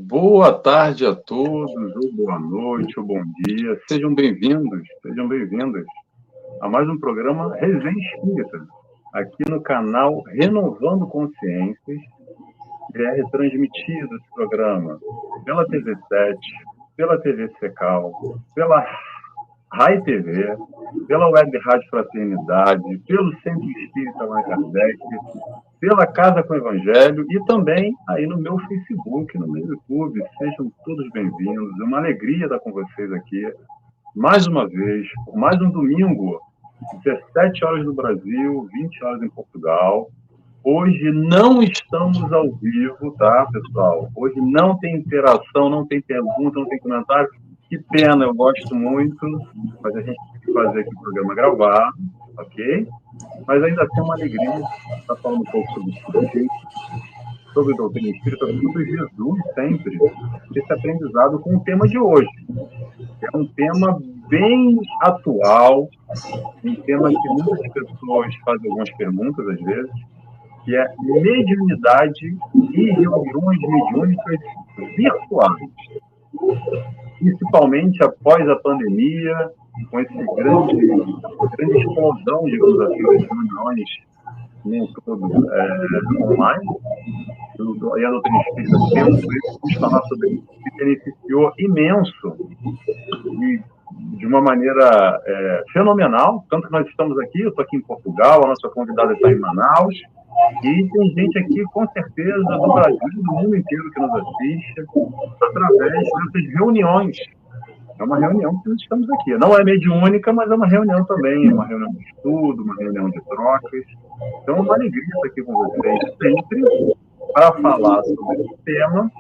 Boa tarde a todos, ou boa noite, ou bom dia. Sejam bem-vindos a mais um programa Resenha Espírita, aqui no canal Renovando Consciências, que é retransmitido esse programa pela TV7, pela TV Secal, pela Rai TV, pela Web Rádio Fraternidade, pelo Centro Espírita Allan Kardec, pela Casa com o Evangelho e também aí no meu Facebook, no meu YouTube. Sejam todos bem-vindos. É uma alegria estar com vocês aqui, mais uma vez, por mais um domingo, 17 horas no Brasil, 20 horas em Portugal. Hoje não estamos ao vivo, tá, pessoal? Hoje não tem interação, não tem pergunta, não tem comentário. Que pena, eu gosto muito, mas a gente tem que fazer aqui o programa gravado, ok? Mas ainda assim é uma alegria estar falando um pouco sobre espiritismo, sobre doutrina espírita, sobre Jesus sempre, esse aprendizado com o tema de hoje. É um tema bem atual, um tema que muitas pessoas fazem algumas perguntas às vezes, que é mediunidade e reuniões mediúnicas virtuais. Principalmente após a pandemia, com esse grande explosão, digamos assim, das reuniões nem todo online, e a doutrina espírita vamos falar sobre isso, que beneficiou imenso de uma maneira fenomenal, tanto que nós estamos aqui, eu estou aqui em Portugal, a nossa convidada está em Manaus, e tem gente aqui, com certeza, do Brasil, do mundo inteiro que nos assiste, através dessas reuniões. É uma reunião que nós estamos aqui. Não é mediúnica, mas é uma reunião também, é uma reunião de estudo, uma reunião de trocas. Então, é uma alegria estar aqui com vocês sempre para falar sobre esse tema.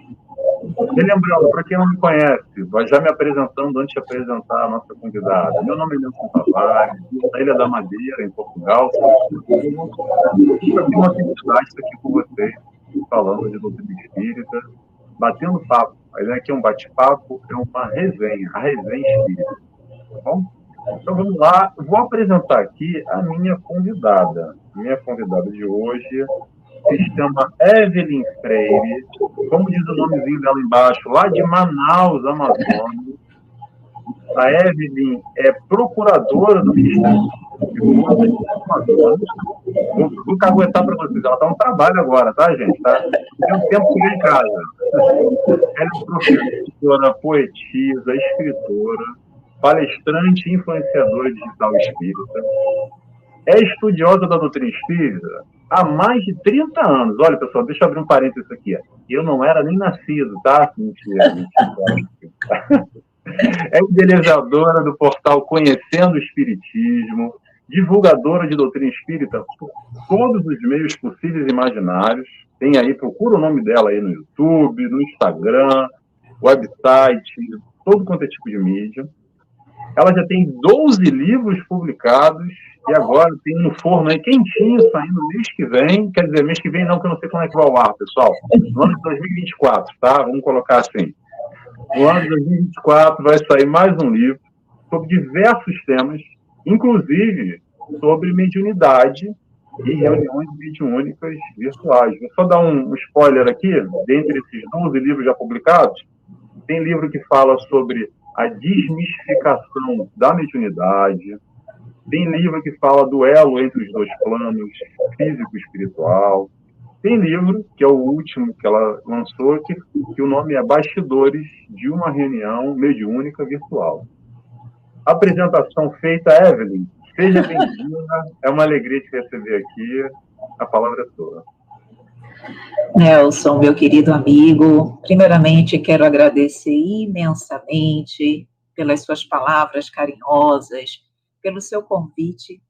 Relembrando, para quem não me conhece, vai já me apresentando antes de apresentar a nossa convidada. Meu nome é Nelson Tavares, da Ilha da Madeira, em Portugal. Eu tenho uma felicidade de estar aqui com vocês, falando de doutrina espírita, batendo papo. A ideia aqui é um bate-papo, é uma resenha, a resenha espírita. Tá bom? Então vamos lá, vou apresentar aqui a minha convidada. Minha convidada de hoje se chama Evelyn Freire, como diz o nomezinho dela embaixo, lá de Manaus, Amazonas. A Evelyn é procuradora do Ministério Público do Amazonas. Vou caguetar para vocês, ela está no trabalho agora, tá, gente? Tá? Tem um tempo que vem em casa. Ela é professora, poetisa, escritora, palestrante e influenciadora digital espírita. É estudiosa da doutrina espírita há mais de 30 anos. Olha, pessoal, deixa eu abrir um parênteses aqui. Eu não era nem nascido, tá? Mentira. É idealizadora do portal Conhecendo o Espiritismo, divulgadora de doutrina espírita por todos os meios possíveis e imaginários. Tem aí, procura o nome dela aí no YouTube, no Instagram, website, todo quanto é tipo de mídia. Ela já tem 12 livros publicados e agora tem no forno aí quentinho, saindo mês que vem. Quer dizer, mês que vem não, que eu não sei como é que vai ao ar, pessoal. No ano de 2024, tá? Vamos colocar assim. No ano de 2024 vai sair mais um livro sobre diversos temas, inclusive sobre mediunidade e reuniões mediúnicas virtuais. Vou só dar um spoiler aqui, dentre esses 12 livros já publicados, tem livro que fala sobre a desmistificação da mediunidade, tem livro que fala do elo entre os dois planos, físico e espiritual, tem livro, que é o último que ela lançou, que o nome é Bastidores de uma Reunião Mediúnica Virtual. Apresentação feita, Evelyn. Seja bem-vinda. É uma alegria te receber aqui. A palavra é sua. Nelson, meu querido amigo, primeiramente quero agradecer imensamente pelas suas palavras carinhosas, pelo seu convite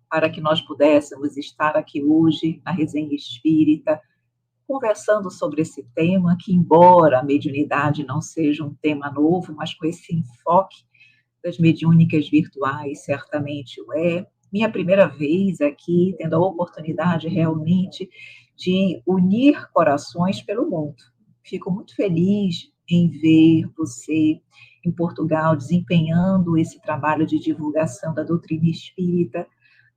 para que nós pudéssemos estar aqui hoje na Resenha Espírita, conversando sobre esse tema que, embora a mediunidade não seja um tema novo, mas com esse enfoque das mediúnicas virtuais, certamente o é. Minha primeira vez aqui, tendo a oportunidade realmente de unir corações pelo mundo. Fico muito feliz em ver você em Portugal desempenhando esse trabalho de divulgação da doutrina espírita.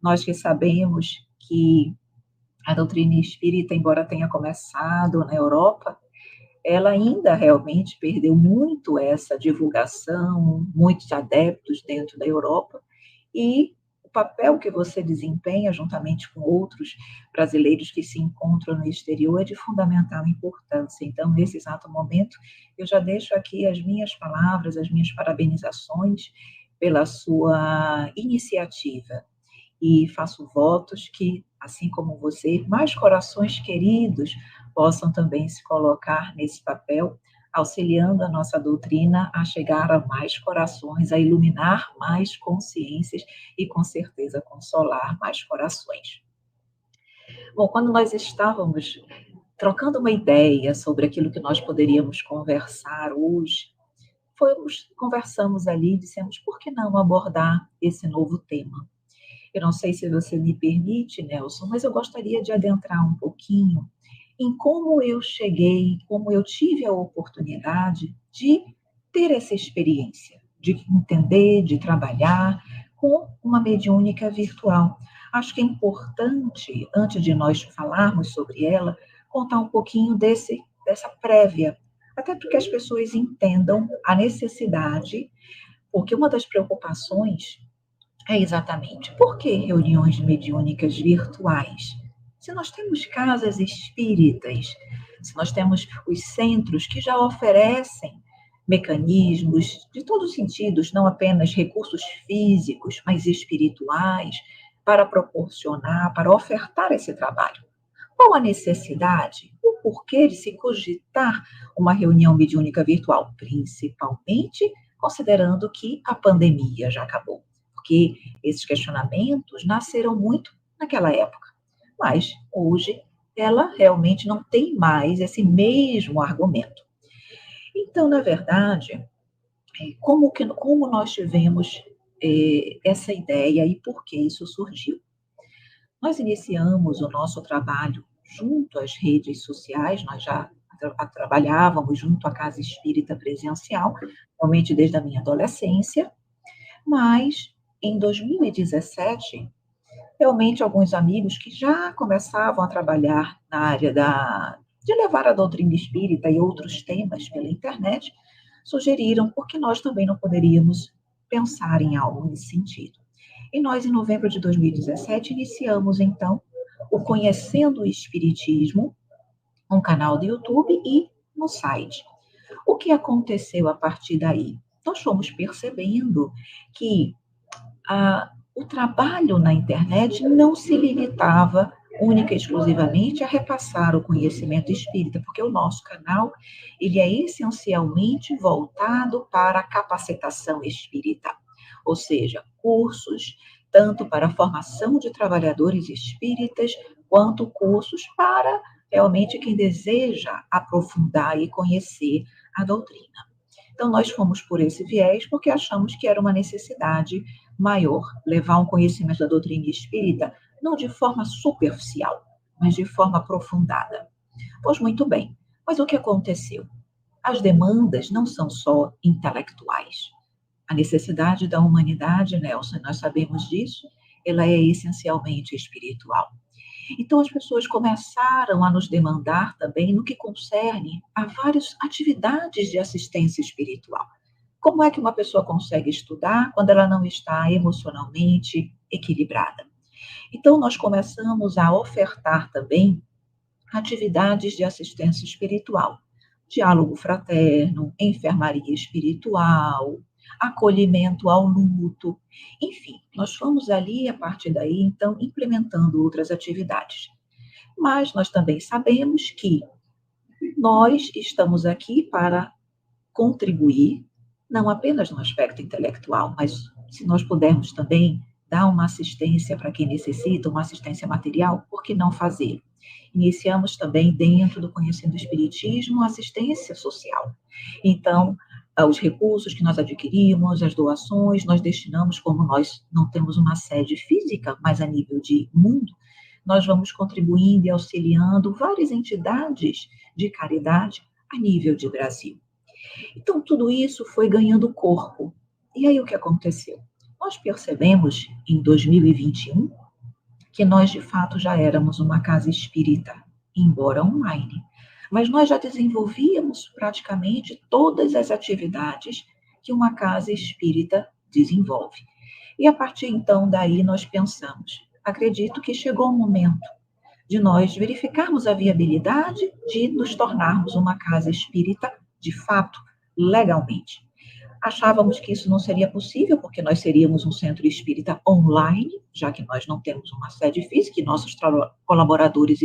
Nós que sabemos que a doutrina espírita, embora tenha começado na Europa, ela ainda realmente perdeu muito essa divulgação, muitos adeptos dentro da Europa, e o papel que você desempenha, juntamente com outros brasileiros que se encontram no exterior, é de fundamental importância. Então, nesse exato momento, eu já deixo aqui as minhas palavras, as minhas parabenizações pela sua iniciativa. E faço votos que, assim como você, mais corações queridos possam também se colocar nesse papel, auxiliando a nossa doutrina a chegar a mais corações, a iluminar mais consciências e, com certeza, consolar mais corações. Bom, quando nós estávamos trocando uma ideia sobre aquilo que nós poderíamos conversar hoje, conversamos ali e dissemos, por que não abordar esse novo tema? Eu não sei se você me permite, Nelson, mas eu gostaria de adentrar um pouquinho em como eu cheguei, como eu tive a oportunidade de ter essa experiência, de entender, de trabalhar com uma mediúnica virtual. Acho que é importante, antes de nós falarmos sobre ela, contar um pouquinho dessa prévia, até porque as pessoas entendam a necessidade, porque uma das preocupações é exatamente por que reuniões mediúnicas virtuais? Se nós temos casas espíritas, se nós temos os centros que já oferecem mecanismos de todos os sentidos, não apenas recursos físicos, mas espirituais, para proporcionar, para ofertar esse trabalho. Qual a necessidade, o porquê de se cogitar uma reunião mediúnica virtual, principalmente considerando que a pandemia já acabou? Porque esses questionamentos nasceram muito naquela época, mas hoje ela realmente não tem mais esse mesmo argumento. Então, na verdade, como nós tivemos essa ideia e por que isso surgiu? Nós iniciamos o nosso trabalho junto às redes sociais, nós já trabalhávamos junto à Casa Espírita Presencial, realmente desde a minha adolescência, mas em 2017, realmente alguns amigos que já começavam a trabalhar na área de levar a doutrina espírita e outros temas pela internet, sugeriram porque nós também não poderíamos pensar em algo nesse sentido. E nós, em novembro de 2017, iniciamos, então, o Conhecendo o Espiritismo, um canal do YouTube e no site. O que aconteceu a partir daí? Nós fomos percebendo que o trabalho na internet não se limitava única e exclusivamente a repassar o conhecimento espírita, porque o nosso canal, ele é essencialmente voltado para a capacitação espírita, ou seja, cursos tanto para a formação de trabalhadores espíritas, quanto cursos para realmente quem deseja aprofundar e conhecer a doutrina. Então, nós fomos por esse viés porque achamos que era uma necessidade maior levar um conhecimento da doutrina espírita, não de forma superficial, mas de forma aprofundada. Pois muito bem, mas o que aconteceu? As demandas não são só intelectuais. A necessidade da humanidade, Nelson, nós sabemos disso, ela é essencialmente espiritual. Então, as pessoas começaram a nos demandar também no que concerne a várias atividades de assistência espiritual. Como é que uma pessoa consegue estudar quando ela não está emocionalmente equilibrada? Então, nós começamos a ofertar também atividades de assistência espiritual, diálogo fraterno, enfermaria espiritual, acolhimento ao luto, enfim, nós fomos ali, a partir daí, então, implementando outras atividades. Mas nós também sabemos que nós estamos aqui para contribuir, não apenas no aspecto intelectual, mas se nós pudermos também dar uma assistência para quem necessita, uma assistência material, por que não fazer? Iniciamos também, dentro do Conhecendo o Espiritismo, assistência social. Então, os recursos que nós adquirimos, as doações, nós destinamos, como nós não temos uma sede física, mas a nível de mundo, nós vamos contribuindo e auxiliando várias entidades de caridade a nível de Brasil. Então, tudo isso foi ganhando corpo. E aí, o que aconteceu? Nós percebemos, em 2021, que nós, de fato, já éramos uma casa espírita, embora online. mas nós já desenvolvíamos praticamente todas as atividades que uma casa espírita desenvolve. E a partir então daí nós pensamos, acredito que chegou o momento de nós verificarmos a viabilidade de nos tornarmos uma casa espírita de fato, legalmente. Achávamos que isso não seria possível, porque nós seríamos um centro espírita online, já que nós não temos uma sede física e nossos colaboradores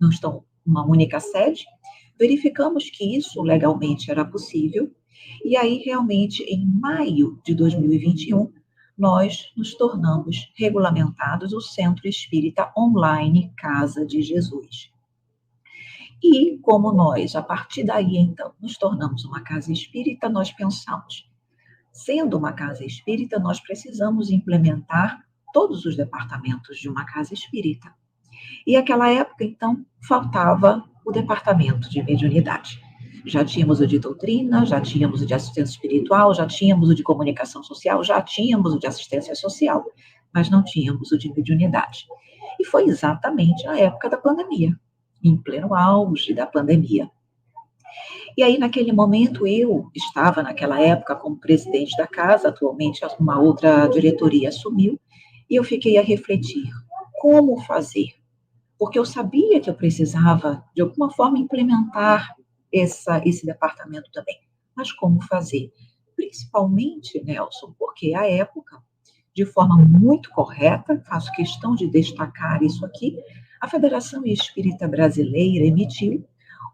não estão numa única sede. Verificamos que isso legalmente era possível, e aí realmente em maio de 2021, nós nos tornamos regulamentados o Centro Espírita Online Casa de Jesus. E como nós, a partir daí, então, nos tornamos uma casa espírita, nós pensamos, sendo uma casa espírita, nós precisamos implementar todos os departamentos de uma casa espírita. E naquela época, então, faltava o departamento de mediunidade. Já tínhamos o de doutrina, já tínhamos o de assistência espiritual, já tínhamos o de comunicação social, já tínhamos o de assistência social, mas não tínhamos o de mediunidade. E foi exatamente a época da pandemia, em pleno auge da pandemia. E aí, naquele momento, eu estava, naquela época, como presidente da casa, atualmente uma outra diretoria assumiu, e eu fiquei a refletir, como fazer? Porque eu sabia que eu precisava, de alguma forma, implementar esse departamento também. Mas como fazer? Principalmente, Nelson, porque à época, de forma muito correta, faço questão de destacar isso aqui, a Federação Espírita Brasileira emitiu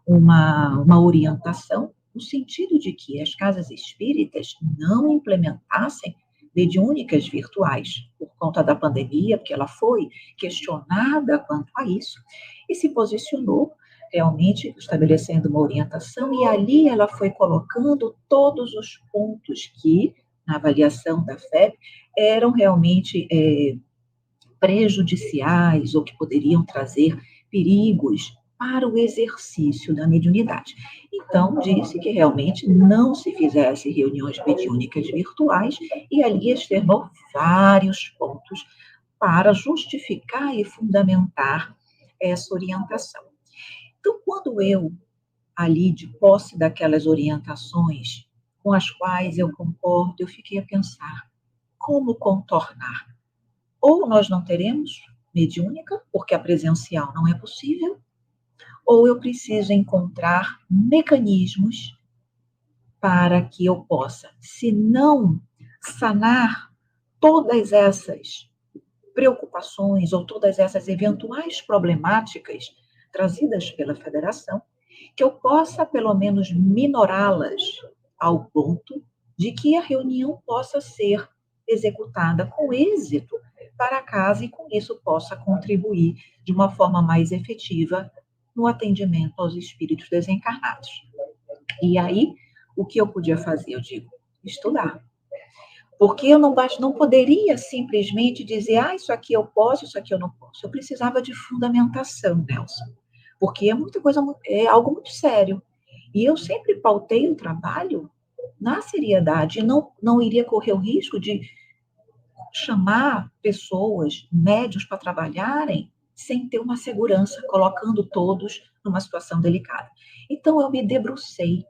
uma orientação no sentido de que as casas espíritas não implementassem mediúnicas virtuais por conta da pandemia, porque ela foi questionada quanto a isso, e se posicionou realmente estabelecendo uma orientação, e ali ela foi colocando todos os pontos que, na avaliação da FEB, eram realmente prejudiciais ou que poderiam trazer perigos para o exercício da mediunidade. Então, disse que realmente não se fizesse reuniões mediúnicas virtuais e ali externou vários pontos para justificar e fundamentar essa orientação. Então, quando eu, ali de posse daquelas orientações com as quais eu concordo, eu fiquei a pensar, como contornar? Ou nós não teremos mediúnica, porque a presencial não é possível, ou eu preciso encontrar mecanismos para que eu possa, se não sanar todas essas preocupações ou todas essas eventuais problemáticas trazidas pela federação, que eu possa, pelo menos, minorá-las ao ponto de que a reunião possa ser executada com êxito para a casa e, com isso, possa contribuir de uma forma mais efetiva no atendimento aos espíritos desencarnados. E aí, o que eu podia fazer? Eu digo, estudar. Porque eu não poderia simplesmente dizer, isso aqui eu posso, isso aqui eu não posso. Eu precisava de fundamentação, Nelson. Porque é muita coisa, é algo muito sério. E eu sempre pautei o trabalho na seriedade, não iria correr o risco de chamar pessoas, médios, para trabalharem sem ter uma segurança, colocando todos numa situação delicada. Então, eu me debrucei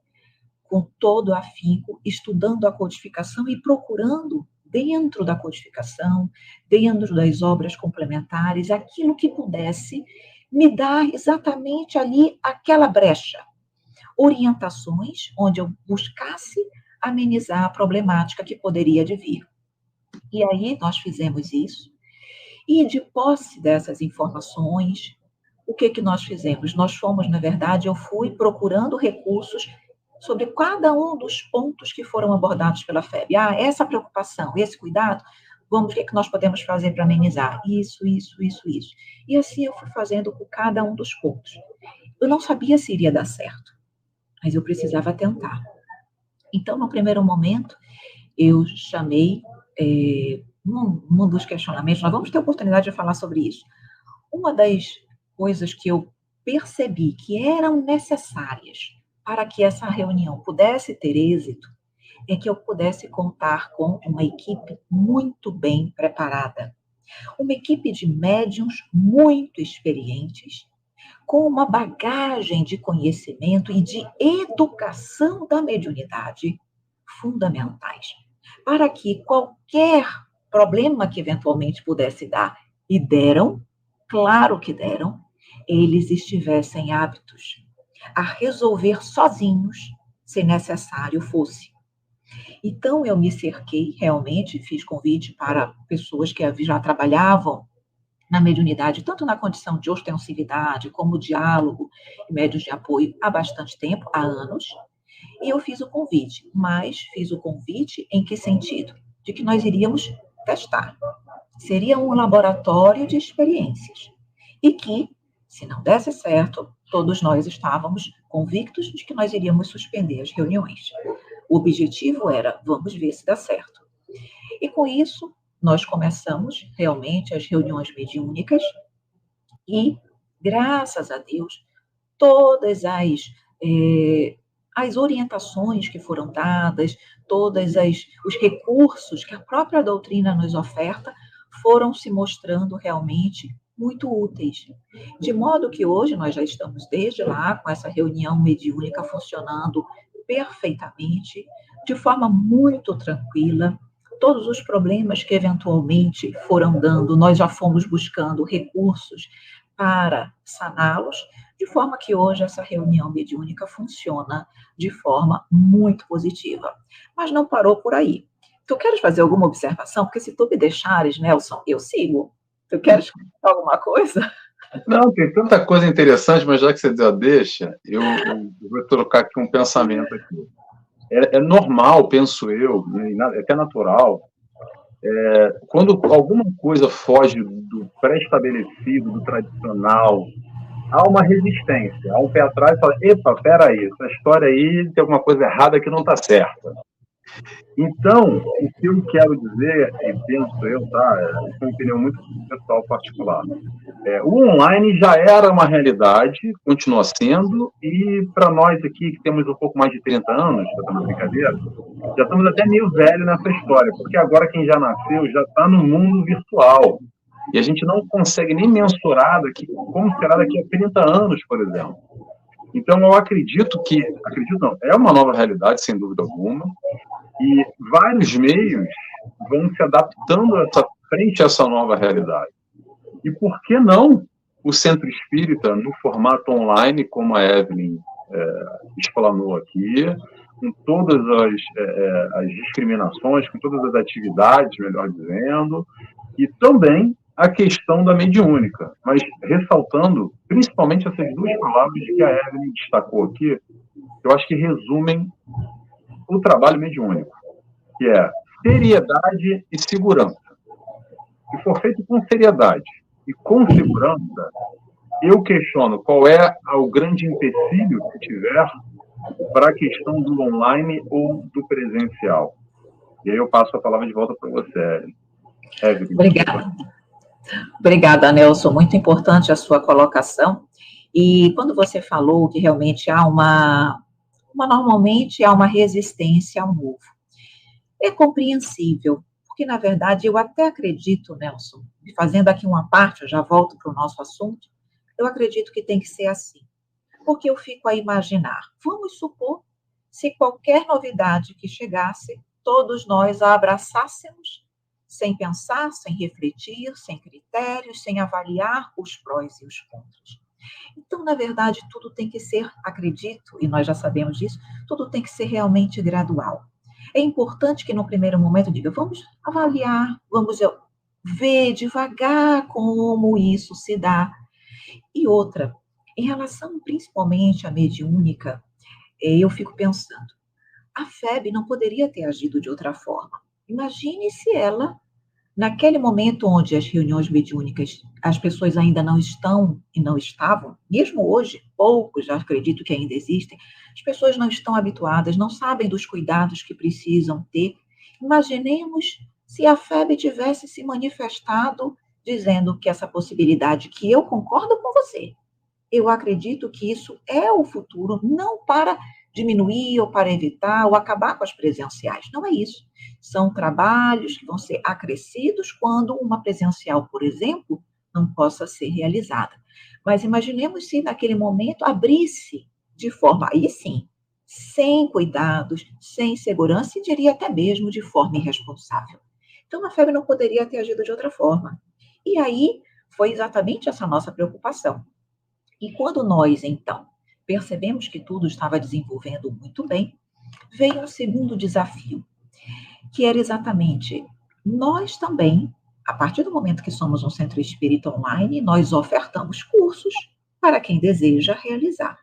com todo o afinco, estudando a codificação e procurando, dentro da codificação, dentro das obras complementares, aquilo que pudesse me dar exatamente ali aquela brecha. Orientações onde eu buscasse amenizar a problemática que poderia advir. E aí nós fizemos isso. E de posse dessas informações, o que nós fizemos? Nós fomos, na verdade, eu fui procurando recursos sobre cada um dos pontos que foram abordados pela FEB. Essa preocupação, esse cuidado, o que nós podemos fazer para amenizar? Isso. E assim eu fui fazendo com cada um dos pontos. Eu não sabia se iria dar certo, mas eu precisava tentar. Então, no primeiro momento, eu chamei um dos questionamentos, nós vamos ter oportunidade de falar sobre isso. Uma das coisas que eu percebi que eram necessárias para que essa reunião pudesse ter êxito é que eu pudesse contar com uma equipe muito bem preparada. Uma equipe de médiuns muito experientes, com uma bagagem de conhecimento e de educação da mediunidade fundamentais, para que qualquer problema que eventualmente pudesse dar, e deram, claro que deram, eles estivessem aptos a resolver sozinhos, se necessário fosse. Então, eu me cerquei, realmente, fiz convite para pessoas que já trabalhavam na mediunidade, tanto na condição de ostensividade, como diálogo e médios de apoio há bastante tempo, há anos, e eu fiz o convite. Mas fiz o convite em que sentido? De que nós iríamos testar. Seria um laboratório de experiências. E que, se não desse certo, todos nós estávamos convictos de que nós iríamos suspender as reuniões. O objetivo era, vamos ver se dá certo. E com isso, nós começamos realmente as reuniões mediúnicas e, graças a Deus, todas as orientações que foram dadas, todos os recursos que a própria doutrina nos oferta, foram se mostrando realmente muito úteis. De modo que hoje nós já estamos desde lá com essa reunião mediúnica funcionando perfeitamente, de forma muito tranquila. Todos os problemas que eventualmente foram dando, nós já fomos buscando recursos para saná-los, de forma que hoje essa reunião mediúnica funciona de forma muito positiva. Mas não parou por aí. Tu queres fazer alguma observação? Porque se tu me deixares, Nelson, eu sigo. Tu queres falar alguma coisa? Não, tem tanta coisa interessante, mas já que você deu a deixa, eu vou trocar aqui um pensamento aqui. É normal, penso eu, é até natural, quando alguma coisa foge do pré-estabelecido, do tradicional, há uma resistência, há um pé atrás e fala, epa, peraí, essa história aí tem alguma coisa errada que não está certa. Então, o que eu quero dizer, e penso eu, tá, isso é uma opinião muito pessoal particular, o online já era uma realidade, continua sendo, e para nós aqui, que temos um pouco mais de 30 anos, fazendo uma brincadeira, já estamos até meio velho nessa história, porque agora quem já nasceu já está no mundo virtual. E a gente não consegue nem mensurar como será daqui a 30 anos, por exemplo. Então, eu acredito não, é uma nova realidade, sem dúvida alguma, e vários meios vão se adaptando frente a essa nova realidade. E por que não o Centro Espírita, no formato online, como a Evelyn explanou aqui, com todas as discriminações, com todas as atividades, melhor dizendo, e também a questão da mediúnica, mas ressaltando principalmente essas duas palavras que a Evelyn destacou aqui, que eu acho que resumem o trabalho mediúnico, que é seriedade e segurança. Se for feito com seriedade e com segurança, eu questiono qual é o grande empecilho que tiver para a questão do online ou do presencial. E aí eu passo a palavra de volta para você, Evelyn. Obrigada, Nelson. Muito importante a sua colocação. E quando você falou que realmente normalmente há uma resistência ao novo, é compreensível, porque, na verdade, eu até acredito, Nelson, e fazendo aqui uma parte, eu já volto para o nosso assunto, eu acredito que tem que ser assim, porque eu fico a imaginar, vamos supor, se qualquer novidade que chegasse, todos nós a abraçássemos, sem pensar, sem refletir, sem critérios, sem avaliar os prós e os contras. Então, na verdade, tudo tem que ser, acredito, e nós já sabemos disso, tudo tem que ser realmente gradual. É importante que, no primeiro momento, diga, vamos avaliar, vamos ver devagar como isso se dá. E outra, em relação principalmente à mediúnica, eu fico pensando, a FEB não poderia ter agido de outra forma. Imagine se ela, naquele momento onde as reuniões mediúnicas, as pessoas ainda não estão e não estavam, mesmo hoje, poucos, já acredito que ainda existem, as pessoas não estão habituadas, não sabem dos cuidados que precisam ter. Imaginemos se a FEB tivesse se manifestado dizendo que essa possibilidade, que eu concordo com você, eu acredito que isso é o futuro, não para diminuir ou para evitar ou acabar com as presenciais. Não é isso. São trabalhos que vão ser acrescidos quando uma presencial, por exemplo, não possa ser realizada. Mas imaginemos se naquele momento abrisse de forma, aí sim, sem cuidados, sem segurança e diria até mesmo de forma irresponsável. Então a febre não poderia ter agido de outra forma. E aí foi exatamente essa nossa preocupação. E quando nós, então, percebemos que tudo estava desenvolvendo muito bem, veio um segundo desafio, que era exatamente nós também, a partir do momento que somos um centro espírita online, nós ofertamos cursos para quem deseja realizar.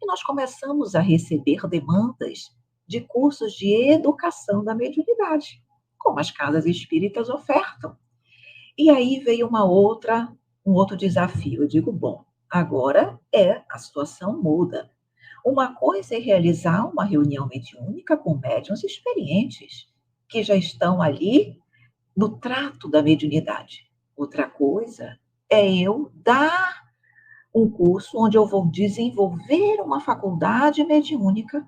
E nós começamos a receber demandas de cursos de educação da mediunidade, como as casas espíritas ofertam. E aí veio um outro desafio. Eu digo, bom, agora a situação muda. Uma coisa é realizar uma reunião mediúnica com médiuns experientes, que já estão ali no trato da mediunidade. Outra coisa é eu dar um curso onde eu vou desenvolver uma faculdade mediúnica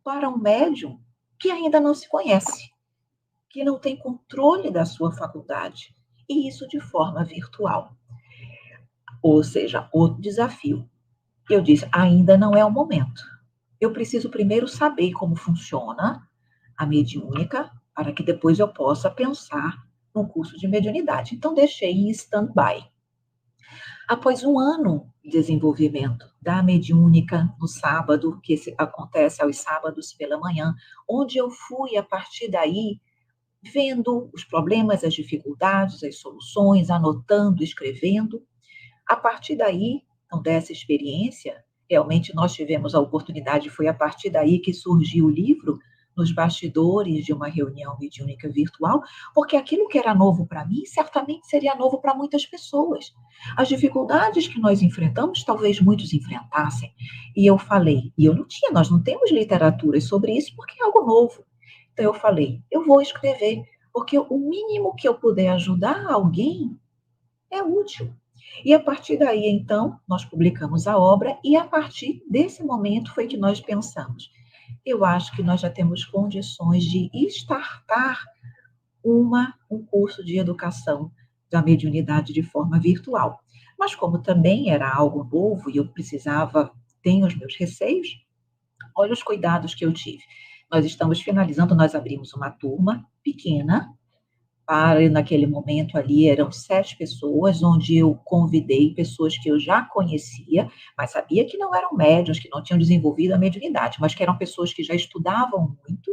para um médium que ainda não se conhece, que não tem controle da sua faculdade, e isso de forma virtual. Ou seja, outro desafio. Eu disse, ainda não é o momento. Eu preciso primeiro saber como funciona a mediúnica, para que depois eu possa pensar no curso de mediunidade. Então, deixei em stand-by. Após um ano de desenvolvimento da mediúnica no sábado, que acontece aos sábados pela manhã, onde eu fui, a partir daí, vendo os problemas, as dificuldades, as soluções, anotando, escrevendo. A partir daí, então, dessa experiência, realmente nós tivemos a oportunidade, foi a partir daí que surgiu o livro, nos bastidores de uma reunião mediúnica virtual, porque aquilo que era novo para mim, certamente seria novo para muitas pessoas. As dificuldades que nós enfrentamos, talvez muitos enfrentassem. E eu falei, e eu não tinha, nós não temos literatura sobre isso, porque é algo novo. Então eu falei, eu vou escrever, porque o mínimo que eu puder ajudar alguém é útil. E a partir daí, então, nós publicamos a obra e a partir desse momento foi que nós pensamos, eu acho que nós já temos condições de startar um curso de educação da mediunidade de forma virtual. Mas como também era algo novo e eu precisava, tenho os meus receios, olha os cuidados que eu tive. Nós estamos finalizando, nós abrimos uma turma pequena, naquele momento ali eram 7 pessoas, onde eu convidei pessoas que eu já conhecia, mas sabia que não eram médiuns, que não tinham desenvolvido a mediunidade, mas que eram pessoas que já estudavam muito,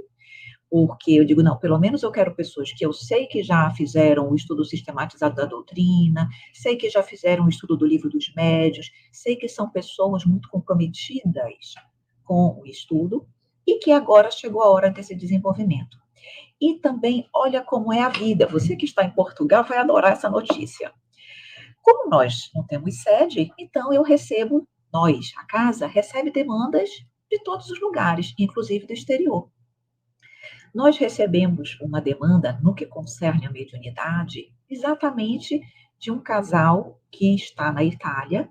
porque eu digo, não, pelo menos eu quero pessoas que eu sei que já fizeram o estudo sistematizado da doutrina, sei que já fizeram o estudo do livro dos médiuns, sei que são pessoas muito comprometidas com o estudo, e que agora chegou a hora desse desenvolvimento. E também, olha como é a vida. Você que está em Portugal vai adorar essa notícia. Como nós não temos sede, então a casa, recebe demandas de todos os lugares, inclusive do exterior. Nós recebemos uma demanda no que concerne a mediunidade, exatamente de um casal que está na Itália,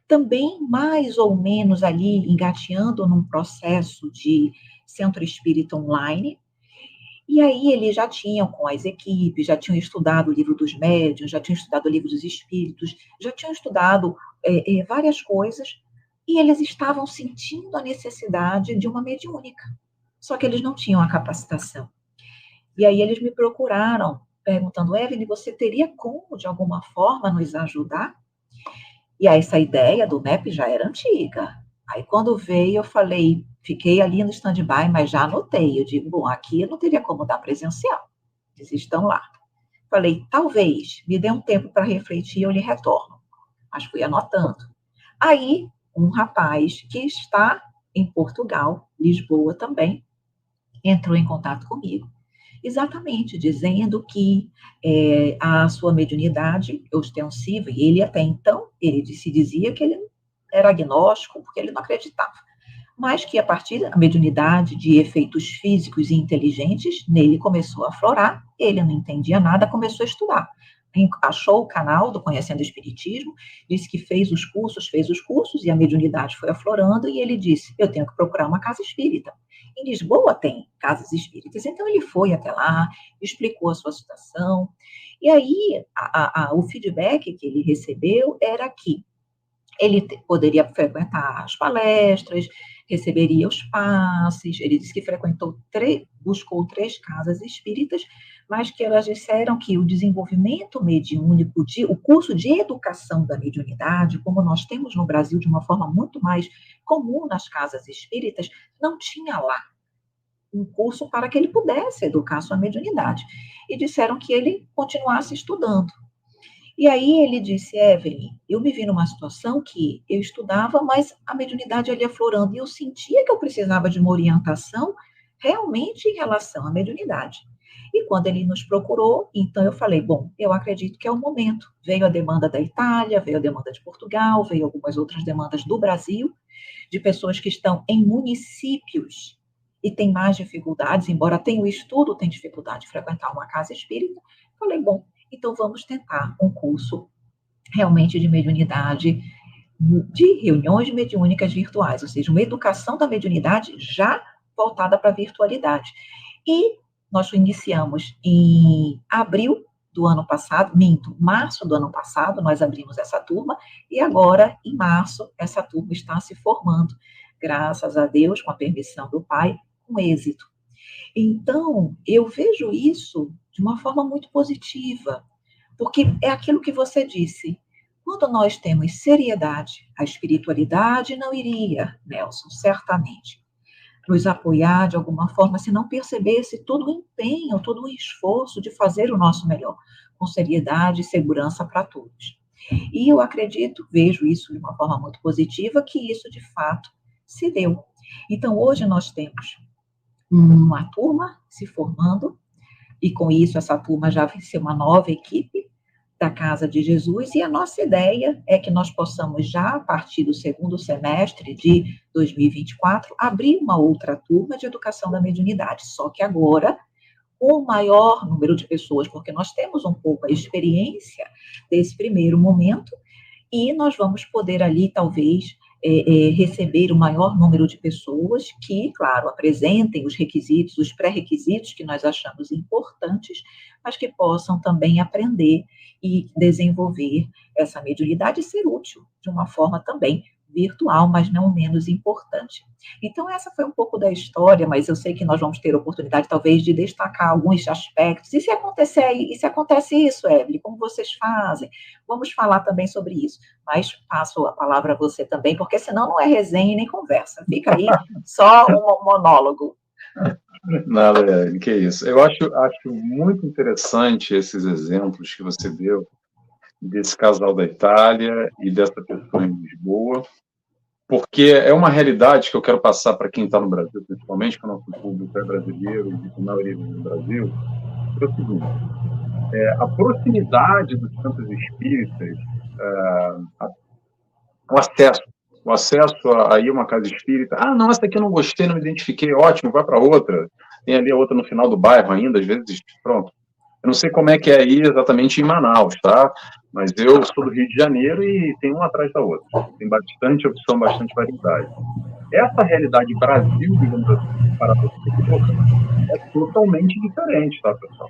também mais ou menos ali engateando num processo de centro espírita online. E aí eles já tinham com as equipes, já tinham estudado o livro dos médiuns, já tinham estudado o livro dos espíritos, já tinham estudado várias coisas, e eles estavam sentindo a necessidade de uma mediúnica. Só que eles não tinham a capacitação. E aí eles me procuraram, perguntando, Evelyn, você teria como, de alguma forma, nos ajudar? E aí essa ideia do MEP já era antiga. Aí quando veio, eu falei, fiquei ali no stand-by, mas já anotei. Eu digo, bom, aqui eu não teria como dar presencial. Eles estão lá. Falei, talvez, me dê um tempo para refletir, eu lhe retorno. Mas fui anotando. Aí, um rapaz que está em Portugal, Lisboa também, entrou em contato comigo, exatamente dizendo que a sua mediunidade ostensiva, e ele até então, ele se dizia que ele era agnóstico, porque ele não acreditava, mas que a partir da mediunidade de efeitos físicos e inteligentes, nele começou a aflorar, ele não entendia nada, começou a estudar. Achou o canal do Conhecendo o Espiritismo, disse que fez os cursos, e a mediunidade foi aflorando, e ele disse, eu tenho que procurar uma casa espírita. Em Lisboa tem casas espíritas, então ele foi até lá, explicou a sua situação, e aí o feedback que ele recebeu era que Ele poderia frequentar as palestras, receberia os passes. Ele disse que buscou 3 casas espíritas, mas que elas disseram que o desenvolvimento mediúnico, o curso de educação da mediunidade, como nós temos no Brasil de uma forma muito mais comum nas casas espíritas, não tinha lá um curso para que ele pudesse educar sua mediunidade. E disseram que ele continuasse estudando. E aí ele disse, Evelyn, eu me vi numa situação que eu estudava, mas a mediunidade ali aflorando, e eu sentia que eu precisava de uma orientação realmente em relação à mediunidade. E quando ele nos procurou, então eu falei, bom, eu acredito que é o momento. Veio a demanda da Itália, veio a demanda de Portugal, veio algumas outras demandas do Brasil, de pessoas que estão em municípios e têm mais dificuldades, embora tenham estudo, tem dificuldade de frequentar uma casa espírita. Falei, bom, então vamos tentar um curso realmente de mediunidade, de reuniões mediúnicas virtuais, ou seja, uma educação da mediunidade já voltada para a virtualidade. E nós iniciamos em abril do ano passado, março do ano passado, nós abrimos essa turma, e agora, em março, essa turma está se formando, graças a Deus, com a permissão do Pai, com êxito. Então, eu vejo isso de uma forma muito positiva, porque é aquilo que você disse. Quando nós temos seriedade, a espiritualidade não iria, Nelson, certamente, nos apoiar de alguma forma se não percebesse todo o empenho, todo o esforço de fazer o nosso melhor, com seriedade e segurança para todos. E eu acredito, vejo isso de uma forma muito positiva, que isso de fato se deu. Então, hoje nós temos uma turma se formando, e com isso essa turma já vai ser uma nova equipe da Casa de Jesus, e a nossa ideia é que nós possamos já, a partir do 2º semestre de 2024, abrir uma outra turma de educação da mediunidade, só que agora um maior número de pessoas, porque nós temos um pouco a experiência desse primeiro momento, e nós vamos poder ali, talvez, receber o maior número de pessoas que, claro, apresentem os requisitos, os pré-requisitos que nós achamos importantes, mas que possam também aprender e desenvolver essa mediunidade e ser útil de uma forma também virtual, mas não menos importante. Então, essa foi um pouco da história, mas eu sei que nós vamos ter oportunidade, talvez, de destacar alguns aspectos. E se acontece isso, Evelyn, como vocês fazem? Vamos falar também sobre isso. Mas passo a palavra a você também, porque senão não é resenha nem conversa. Fica aí só um monólogo. Nada, Evelyn, que isso. Eu acho muito interessante esses exemplos que você deu desse casal da Itália e dessa pessoa em Lisboa, porque é uma realidade que eu quero passar para quem está no Brasil, principalmente, que o nosso público é brasileiro e a maioria do Brasil, é o seguinte, a proximidade dos centros espíritas, o acesso a ir a uma casa espírita, não, essa aqui eu não gostei, não me identifiquei, ótimo, vai para outra, tem ali a outra no final do bairro ainda, às vezes, pronto. Eu não sei como é que é aí exatamente em Manaus, tá? Mas eu sou do Rio de Janeiro e tem uma atrás da outra. Tem bastante opção, bastante variedade. Essa realidade Brasil, digamos assim, para você, é totalmente diferente, tá, pessoal?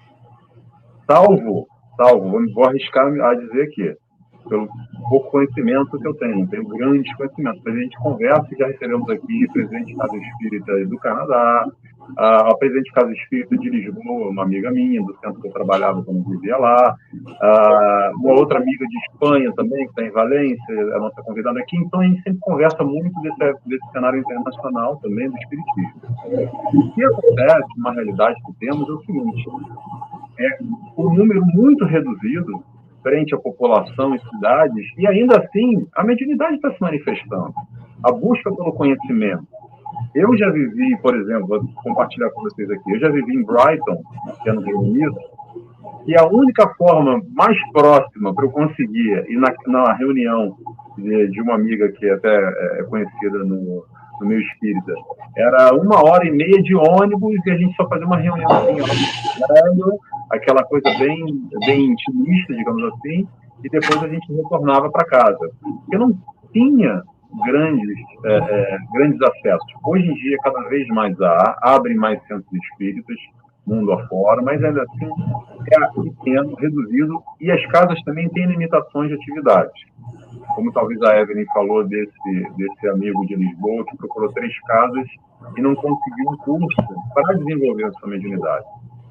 Salvo, vou arriscar a dizer aqui, pelo pouco conhecimento que eu tenho, não tenho grandes conhecimentos, mas a gente conversa e já recebemos aqui o presidente de Casa Espírita do Canadá, a presidente de Casa Espírita de Lisboa, uma amiga minha, do centro que eu trabalhava quando eu vivia lá, uma outra amiga de Espanha também, que está em Valência, a nossa convidada aqui, então a gente sempre conversa muito desse cenário internacional também, do espiritismo. O que acontece, uma realidade que temos, é o seguinte, é um número muito reduzido frente à população em cidades, e ainda assim, a mediunidade está se manifestando. A busca pelo conhecimento. Eu já vivi, por exemplo, vou compartilhar com vocês aqui, eu já vivi em Brighton, que é no Reino Unido, e a única forma mais próxima para eu conseguir ir na reunião de uma amiga que até é conhecida no meio espírita, era 1h30 de ônibus e a gente só fazia uma reunião assim, aquela coisa bem intimista, digamos assim, e depois a gente retornava para casa. Porque não tinha grandes acessos. Hoje em dia, cada vez mais abrem mais centros espíritas, mundo afora, mas ainda assim é pequeno, reduzido, e as casas também têm limitações de atividades. como talvez a Evelyn falou desse amigo de Lisboa que procurou 3 casas e não conseguiu um curso para desenvolver a sua mediunidade.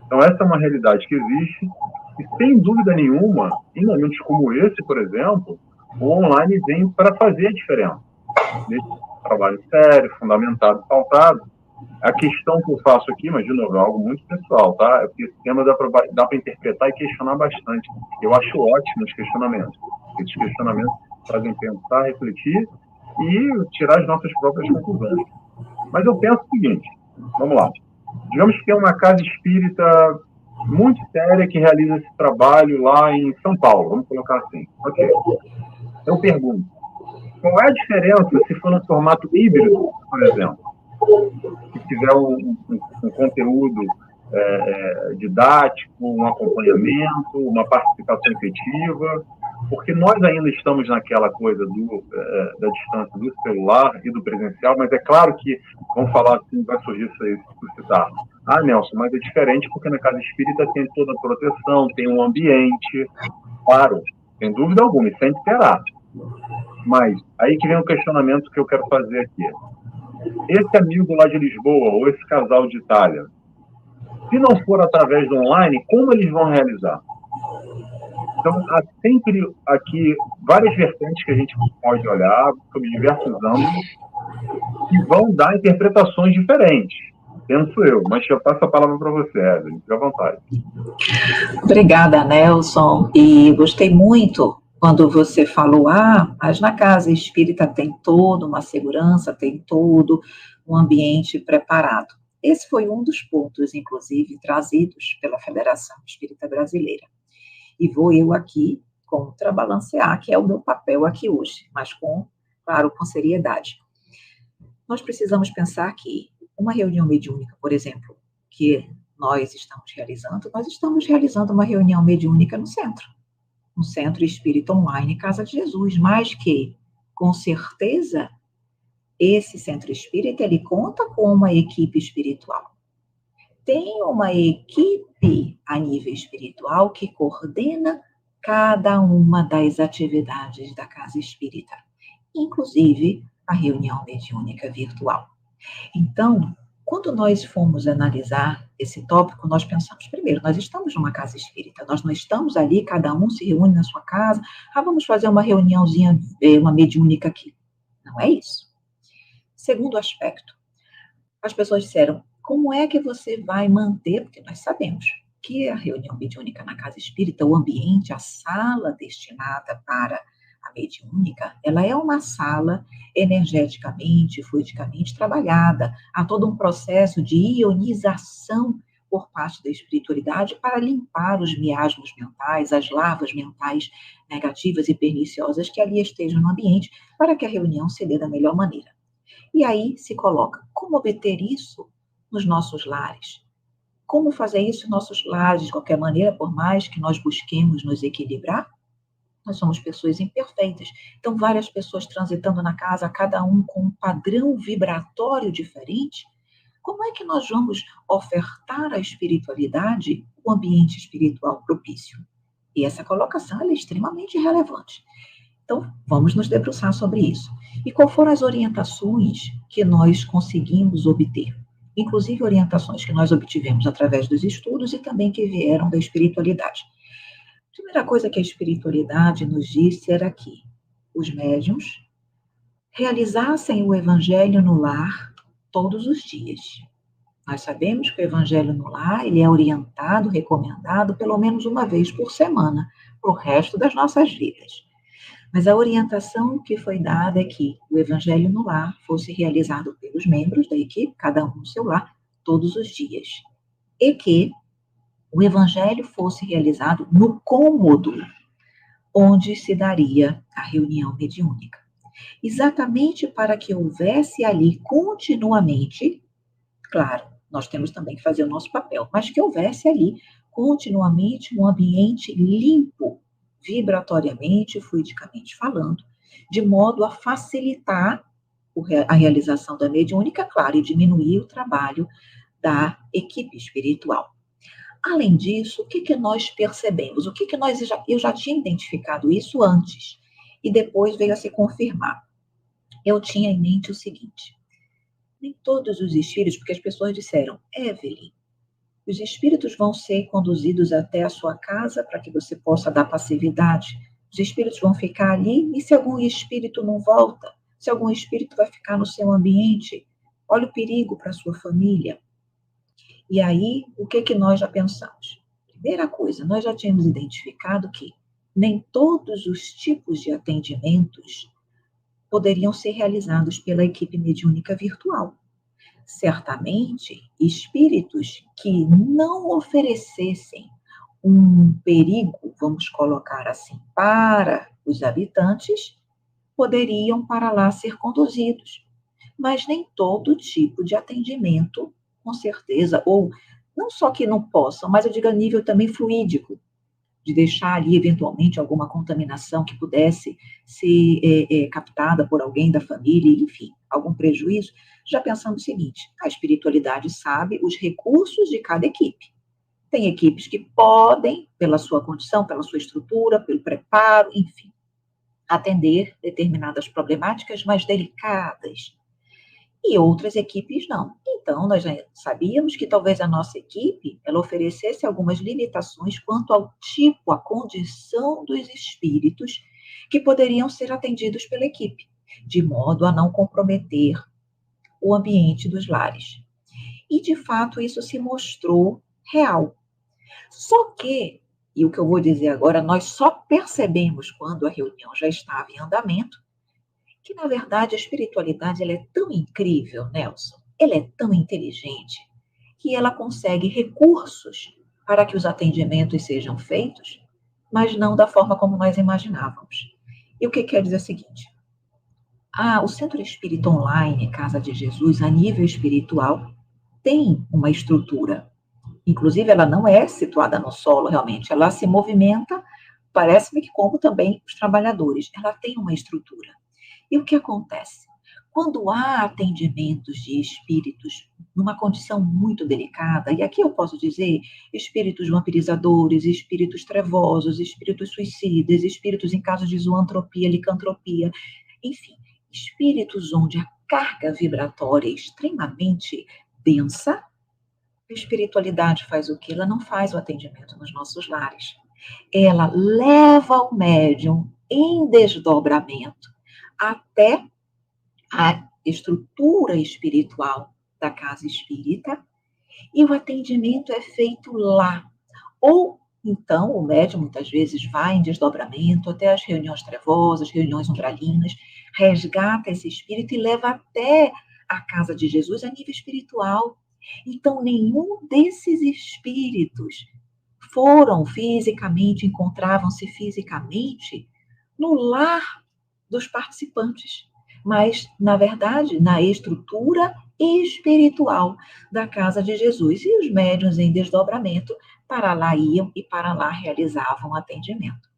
Então, essa é uma realidade que existe e, sem dúvida nenhuma, em momentos como esse, por exemplo, o online vem para fazer a diferença. Nesse trabalho sério, fundamentado, pautado. A questão que eu faço aqui, mas, de novo, é algo muito pessoal, tá? É porque esse tema dá para interpretar e questionar bastante. Eu acho ótimo os questionamentos. Esses questionamentos fazem pensar, refletir e tirar as nossas próprias conclusões. Mas eu penso o seguinte, vamos lá. Digamos que tem uma casa espírita muito séria que realiza esse trabalho lá em São Paulo, vamos colocar assim. Ok. Eu pergunto, qual é a diferença se for no formato híbrido, por exemplo? Se tiver um conteúdo didático, um acompanhamento, uma participação efetiva, porque nós ainda estamos naquela coisa da distância do celular e do presencial, mas é claro que, vamos falar assim, vai surgir isso suscitar. Ah, Nelson, mas é diferente porque na casa espírita tem toda a proteção, tem um ambiente, claro, sem dúvida alguma, e sempre terá. Mas aí que vem um questionamento que eu quero fazer aqui. Esse amigo lá de Lisboa, ou esse casal de Itália, se não for através do online, como eles vão realizar? Então, há sempre aqui várias vertentes que a gente pode olhar, sobre diversos âmbitos, que vão dar interpretações diferentes, penso eu. Mas eu passo a palavra para você, Evelyn, fique à vontade. Obrigada, Nelson, e gostei muito quando você falou, mas na casa espírita tem toda uma segurança, tem todo um ambiente preparado. Esse foi um dos pontos, inclusive, trazidos pela Federação Espírita Brasileira. E vou eu aqui contrabalancear, que é o meu papel aqui hoje, mas claro, com seriedade. Nós precisamos pensar que uma reunião mediúnica, por exemplo, que nós estamos realizando uma reunião mediúnica no Centro Espírita Online Casa de Jesus, mas que, com certeza, esse Centro Espírita, ele conta com uma equipe espiritual. Tem uma equipe a nível espiritual que coordena cada uma das atividades da Casa Espírita, inclusive a reunião mediúnica virtual. Então, quando nós fomos analisar esse tópico, nós pensamos, primeiro, nós estamos numa casa espírita, nós não estamos ali, cada um se reúne na sua casa, vamos fazer uma reuniãozinha, uma mediúnica aqui. Não é isso. Segundo aspecto, as pessoas disseram, como é que você vai manter, porque nós sabemos que a reunião mediúnica na casa espírita, o ambiente, a sala destinada para a mediúnica, ela é uma sala energeticamente, fluidicamente trabalhada. Há todo um processo de ionização por parte da espiritualidade para limpar os miasmos mentais, as larvas mentais negativas e perniciosas que ali estejam no ambiente, para que a reunião se dê da melhor maneira. E aí se coloca, como obter isso nos nossos lares? Como fazer isso nos nossos lares, de qualquer maneira, por mais que nós busquemos nos equilibrar? Nós somos pessoas imperfeitas. Então, várias pessoas transitando na casa, cada um com um padrão vibratório diferente. Como é que nós vamos ofertar à espiritualidade o ambiente espiritual propício? E essa colocação é extremamente relevante. Então, vamos nos debruçar sobre isso. E quais foram as orientações que nós conseguimos obter? Inclusive orientações que nós obtivemos através dos estudos e também que vieram da espiritualidade. A primeira coisa que a espiritualidade nos disse era que os médiuns realizassem o evangelho no lar todos os dias. Nós sabemos que o evangelho no lar, ele é orientado, recomendado pelo menos uma vez por semana, para o resto das nossas vidas. Mas a orientação que foi dada é que o evangelho no lar fosse realizado pelos membros da equipe, cada um no seu lar, todos os dias. E que o evangelho fosse realizado no cômodo onde se daria a reunião mediúnica. Exatamente para que houvesse ali continuamente, claro, nós temos também que fazer o nosso papel, mas que houvesse ali continuamente um ambiente limpo, vibratoriamente, fluidicamente falando, de modo a facilitar a realização da mediúnica, claro, e diminuir o trabalho da equipe espiritual. Além disso, o que nós percebemos? Eu já tinha identificado isso antes. e depois veio a se confirmar. Eu tinha em mente o seguinte: nem todos os espíritos, porque as pessoas disseram, Evelyn, os espíritos vão ser conduzidos até a sua casa para que você possa dar passividade. Os espíritos vão ficar ali, e se algum espírito não volta? Se algum espírito vai ficar no seu ambiente? Olha o perigo para a sua família. E aí, o que nós já pensamos? Primeira coisa, nós já tínhamos identificado que nem todos os tipos de atendimentos poderiam ser realizados pela equipe mediúnica virtual. Certamente, espíritos que não oferecessem um perigo, vamos colocar assim, para os habitantes, poderiam para lá ser conduzidos. Mas nem todo tipo de atendimento, com certeza, ou não só que não possam, mas eu digo a nível também fluídico, de deixar ali, eventualmente, alguma contaminação que pudesse ser captada por alguém da família, enfim, algum prejuízo, já pensando o seguinte, a espiritualidade sabe os recursos de cada equipe. Tem equipes que podem, pela sua condição, pela sua estrutura, pelo preparo, enfim, atender determinadas problemáticas mais delicadas. E outras equipes não. Então, nós já sabíamos que talvez a nossa equipe, ela oferecesse algumas limitações quanto ao tipo, à condição dos espíritos que poderiam ser atendidos pela equipe, de modo a não comprometer o ambiente dos lares. E, de fato, isso se mostrou real. Só que, e o que eu vou dizer agora, nós só percebemos quando a reunião já estava em andamento, que, na verdade, a espiritualidade ela é tão incrível, Nelson, ela é tão inteligente, que ela consegue recursos para que os atendimentos sejam feitos, mas não da forma como nós imaginávamos. E o que quer dizer o seguinte? O Centro Espírita Online, Casa de Jesus, a nível espiritual, tem uma estrutura. Inclusive, ela não é situada no solo, realmente. Ela se movimenta, parece-me que como também os trabalhadores. Ela tem uma estrutura. E o que acontece? Quando há atendimentos de espíritos numa condição muito delicada, e aqui eu posso dizer espíritos vampirizadores, espíritos trevosos, espíritos suicidas, espíritos em casos de zoantropia, licantropia, enfim, espíritos onde a carga vibratória é extremamente densa, a espiritualidade faz o quê? Ela não faz o atendimento nos nossos lares. Ela leva o médium em desdobramento até a estrutura espiritual da casa espírita e o atendimento é feito lá. Ou, então, o médium muitas vezes vai em desdobramento até as reuniões trevosas, reuniões umbralinas, resgata esse espírito e leva até a casa de Jesus a nível espiritual. Então, nenhum desses espíritos encontravam-se fisicamente no lar dos participantes, mas, na verdade, na estrutura espiritual da casa de Jesus. E os médiuns em desdobramento para lá iam e para lá realizavam atendimento.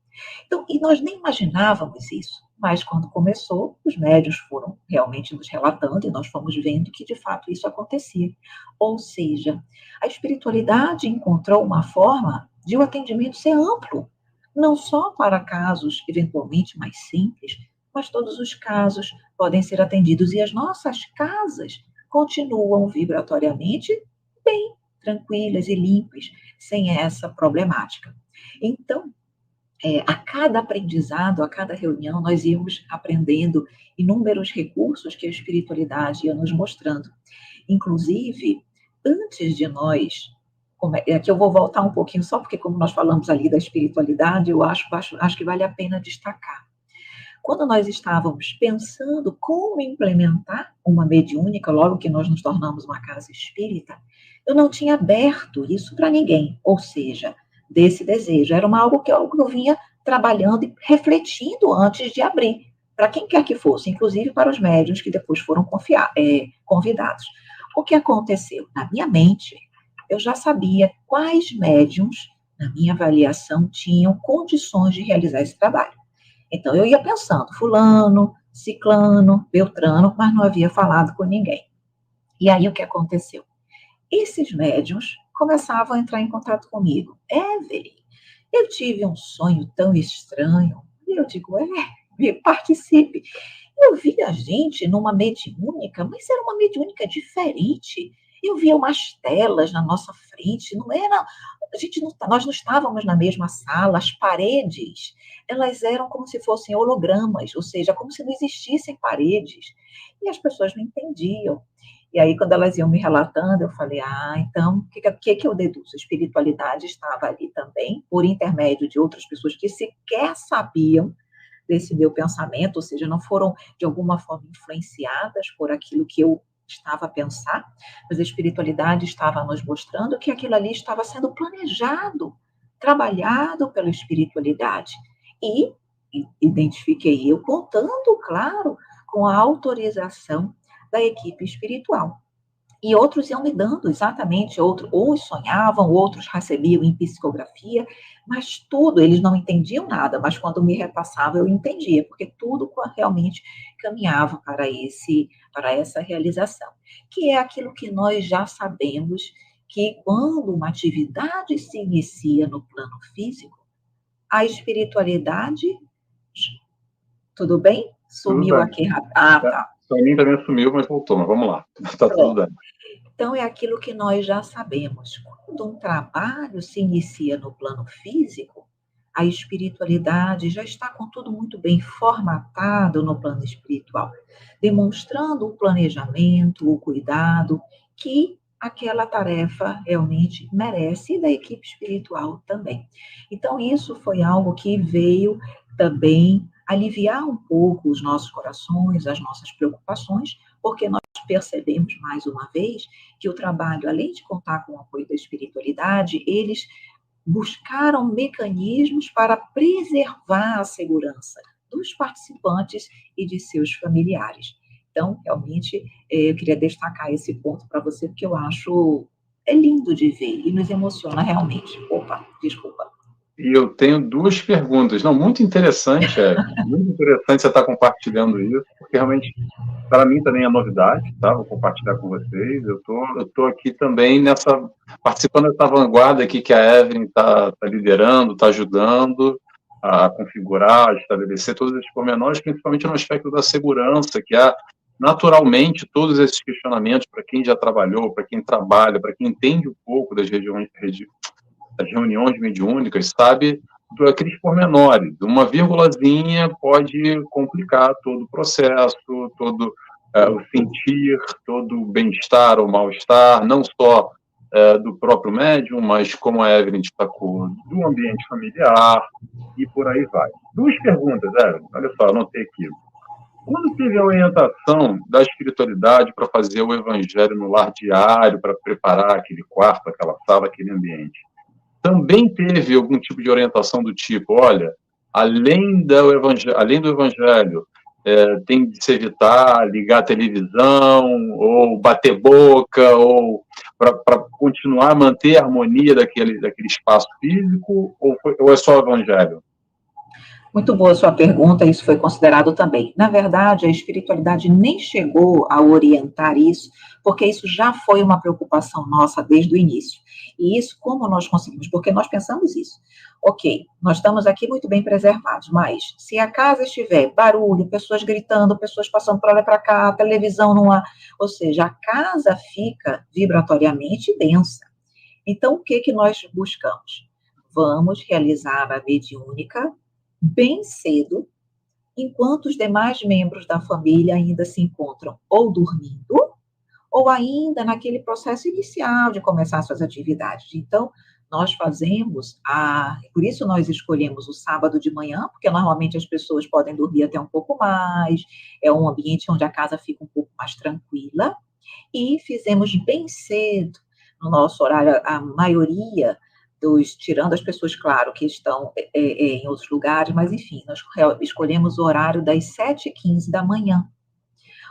Então, e nós nem imaginávamos isso, mas quando começou, os médiuns foram realmente nos relatando e nós fomos vendo que, de fato, isso acontecia. Ou seja, a espiritualidade encontrou uma forma de o atendimento ser amplo, não só para casos eventualmente mais simples, mas todos os casos podem ser atendidos e as nossas casas continuam vibratoriamente bem tranquilas e limpas, sem essa problemática. Então, a cada aprendizado, a cada reunião, nós íamos aprendendo inúmeros recursos que a espiritualidade ia nos mostrando. Inclusive, antes de nós... Aqui eu vou voltar um pouquinho, só porque como nós falamos ali da espiritualidade, eu acho que vale a pena destacar. Quando nós estávamos pensando como implementar uma mediúnica, logo que nós nos tornamos uma casa espírita, eu não tinha aberto isso para ninguém, ou seja, desse desejo. Era algo que eu vinha trabalhando e refletindo antes de abrir, para quem quer que fosse, inclusive para os médiuns que depois foram convidados. O que aconteceu? Na minha mente, eu já sabia quais médiuns, na minha avaliação, tinham condições de realizar esse trabalho. Então, eu ia pensando, fulano, ciclano, beltrano, mas não havia falado com ninguém. E aí, o que aconteceu? Esses médiuns começavam a entrar em contato comigo. Evelyn, eu tive um sonho tão estranho. E eu digo, participe. Eu vi a gente numa mediúnica, mas era uma mediúnica diferente. Eu via umas telas na nossa frente, não era, nós não estávamos na mesma sala, as paredes, elas eram como se fossem hologramas, ou seja, como se não existissem paredes. E as pessoas não entendiam. E aí, quando elas iam me relatando, eu falei, então, o que eu deduzo? A espiritualidade estava ali também, por intermédio de outras pessoas que sequer sabiam desse meu pensamento, ou seja, não foram, de alguma forma, influenciadas por aquilo que eu estava a pensar, mas a espiritualidade estava nos mostrando que aquilo ali estava sendo planejado, trabalhado pela espiritualidade. E identifiquei eu contando, claro, com a autorização da equipe espiritual. E outros iam me dando exatamente, uns sonhavam, outros recebiam em psicografia, mas tudo, eles não entendiam nada, mas quando me repassavam eu entendia, porque tudo realmente caminhava para essa realização, que é aquilo que nós já sabemos, que quando uma atividade se inicia no plano físico, a espiritualidade, tudo bem? Sumiu Tudo aqui. bem. Tá. Para mim também sumiu, mas voltou, mas vamos lá. Está tudo bem. Então, é aquilo que nós já sabemos. Quando um trabalho se inicia no plano físico, a espiritualidade já está com tudo muito bem formatado no plano espiritual, demonstrando o planejamento, o cuidado que aquela tarefa realmente merece e da equipe espiritual também. Então, isso foi algo que veio também aliviar um pouco os nossos corações, as nossas preocupações, porque nós percebemos mais uma vez que o trabalho, além de contar com o apoio da espiritualidade, eles buscaram mecanismos para preservar a segurança dos participantes e de seus familiares. Então, realmente, eu queria destacar esse ponto para você, porque eu acho lindo de ver e nos emociona realmente. Opa, desculpa. E eu tenho duas perguntas. Não, muito interessante você estar compartilhando isso, porque realmente, para mim também é novidade, tá? Vou compartilhar com vocês. Eu tô aqui também participando dessa vanguarda aqui que a Evelyn está liderando, está ajudando a configurar, a estabelecer todos esses pormenores, principalmente no aspecto da segurança, que há naturalmente todos esses questionamentos para quem já trabalhou, para quem trabalha, para quem entende um pouco das reuniões mediúnicas, sabe, aqueles pormenores. Uma vírgulazinha pode complicar todo o processo, todo o sentir, todo o bem-estar ou mal-estar, não só do próprio médium, mas, como a Evelyn destacou, do ambiente familiar, e por aí vai. Duas perguntas, Evelyn. Olha só, anotei aqui. Quando teve a orientação da espiritualidade para fazer o evangelho no lar diário, para preparar aquele quarto, aquela sala, aquele ambiente, também teve algum tipo de orientação do tipo, olha, além do evangelho, tem de se evitar ligar a televisão, ou bater boca, ou para continuar a manter a harmonia daquele espaço físico, ou é só o evangelho? Muito boa a sua pergunta, isso foi considerado também. Na verdade, a espiritualidade nem chegou a orientar isso, porque isso já foi uma preocupação nossa desde o início. E isso, como nós conseguimos? Porque nós pensamos isso. Ok, nós estamos aqui muito bem preservados, mas se a casa estiver barulho, pessoas gritando, pessoas passando para lá e para cá, a televisão não há, ou seja, a casa fica vibratoriamente densa. Então, o que nós buscamos? Vamos realizar a mediúnica bem cedo, enquanto os demais membros da família ainda se encontram ou dormindo, ou ainda naquele processo inicial de começar suas atividades. Então, nós fazemos, por isso nós escolhemos o sábado de manhã, porque normalmente as pessoas podem dormir até um pouco mais, é um ambiente onde a casa fica um pouco mais tranquila, e fizemos bem cedo, no nosso horário, a maioria tirando as pessoas, claro, que estão em outros lugares, mas enfim, nós escolhemos o horário das 7h15 da manhã.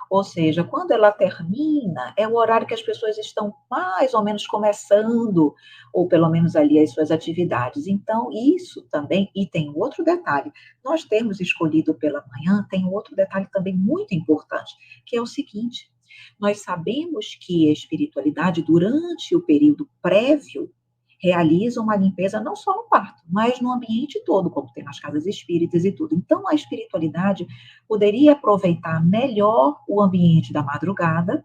Ou seja, quando ela termina, é o horário que as pessoas estão mais ou menos começando, ou pelo menos ali as suas atividades. Então, isso também, e tem outro detalhe, nós termos escolhido pela manhã, tem outro detalhe também muito importante, que é o seguinte, nós sabemos que a espiritualidade, durante o período prévio, realiza uma limpeza não só no quarto, mas no ambiente todo, como tem nas casas espíritas e tudo. Então, a espiritualidade poderia aproveitar melhor o ambiente da madrugada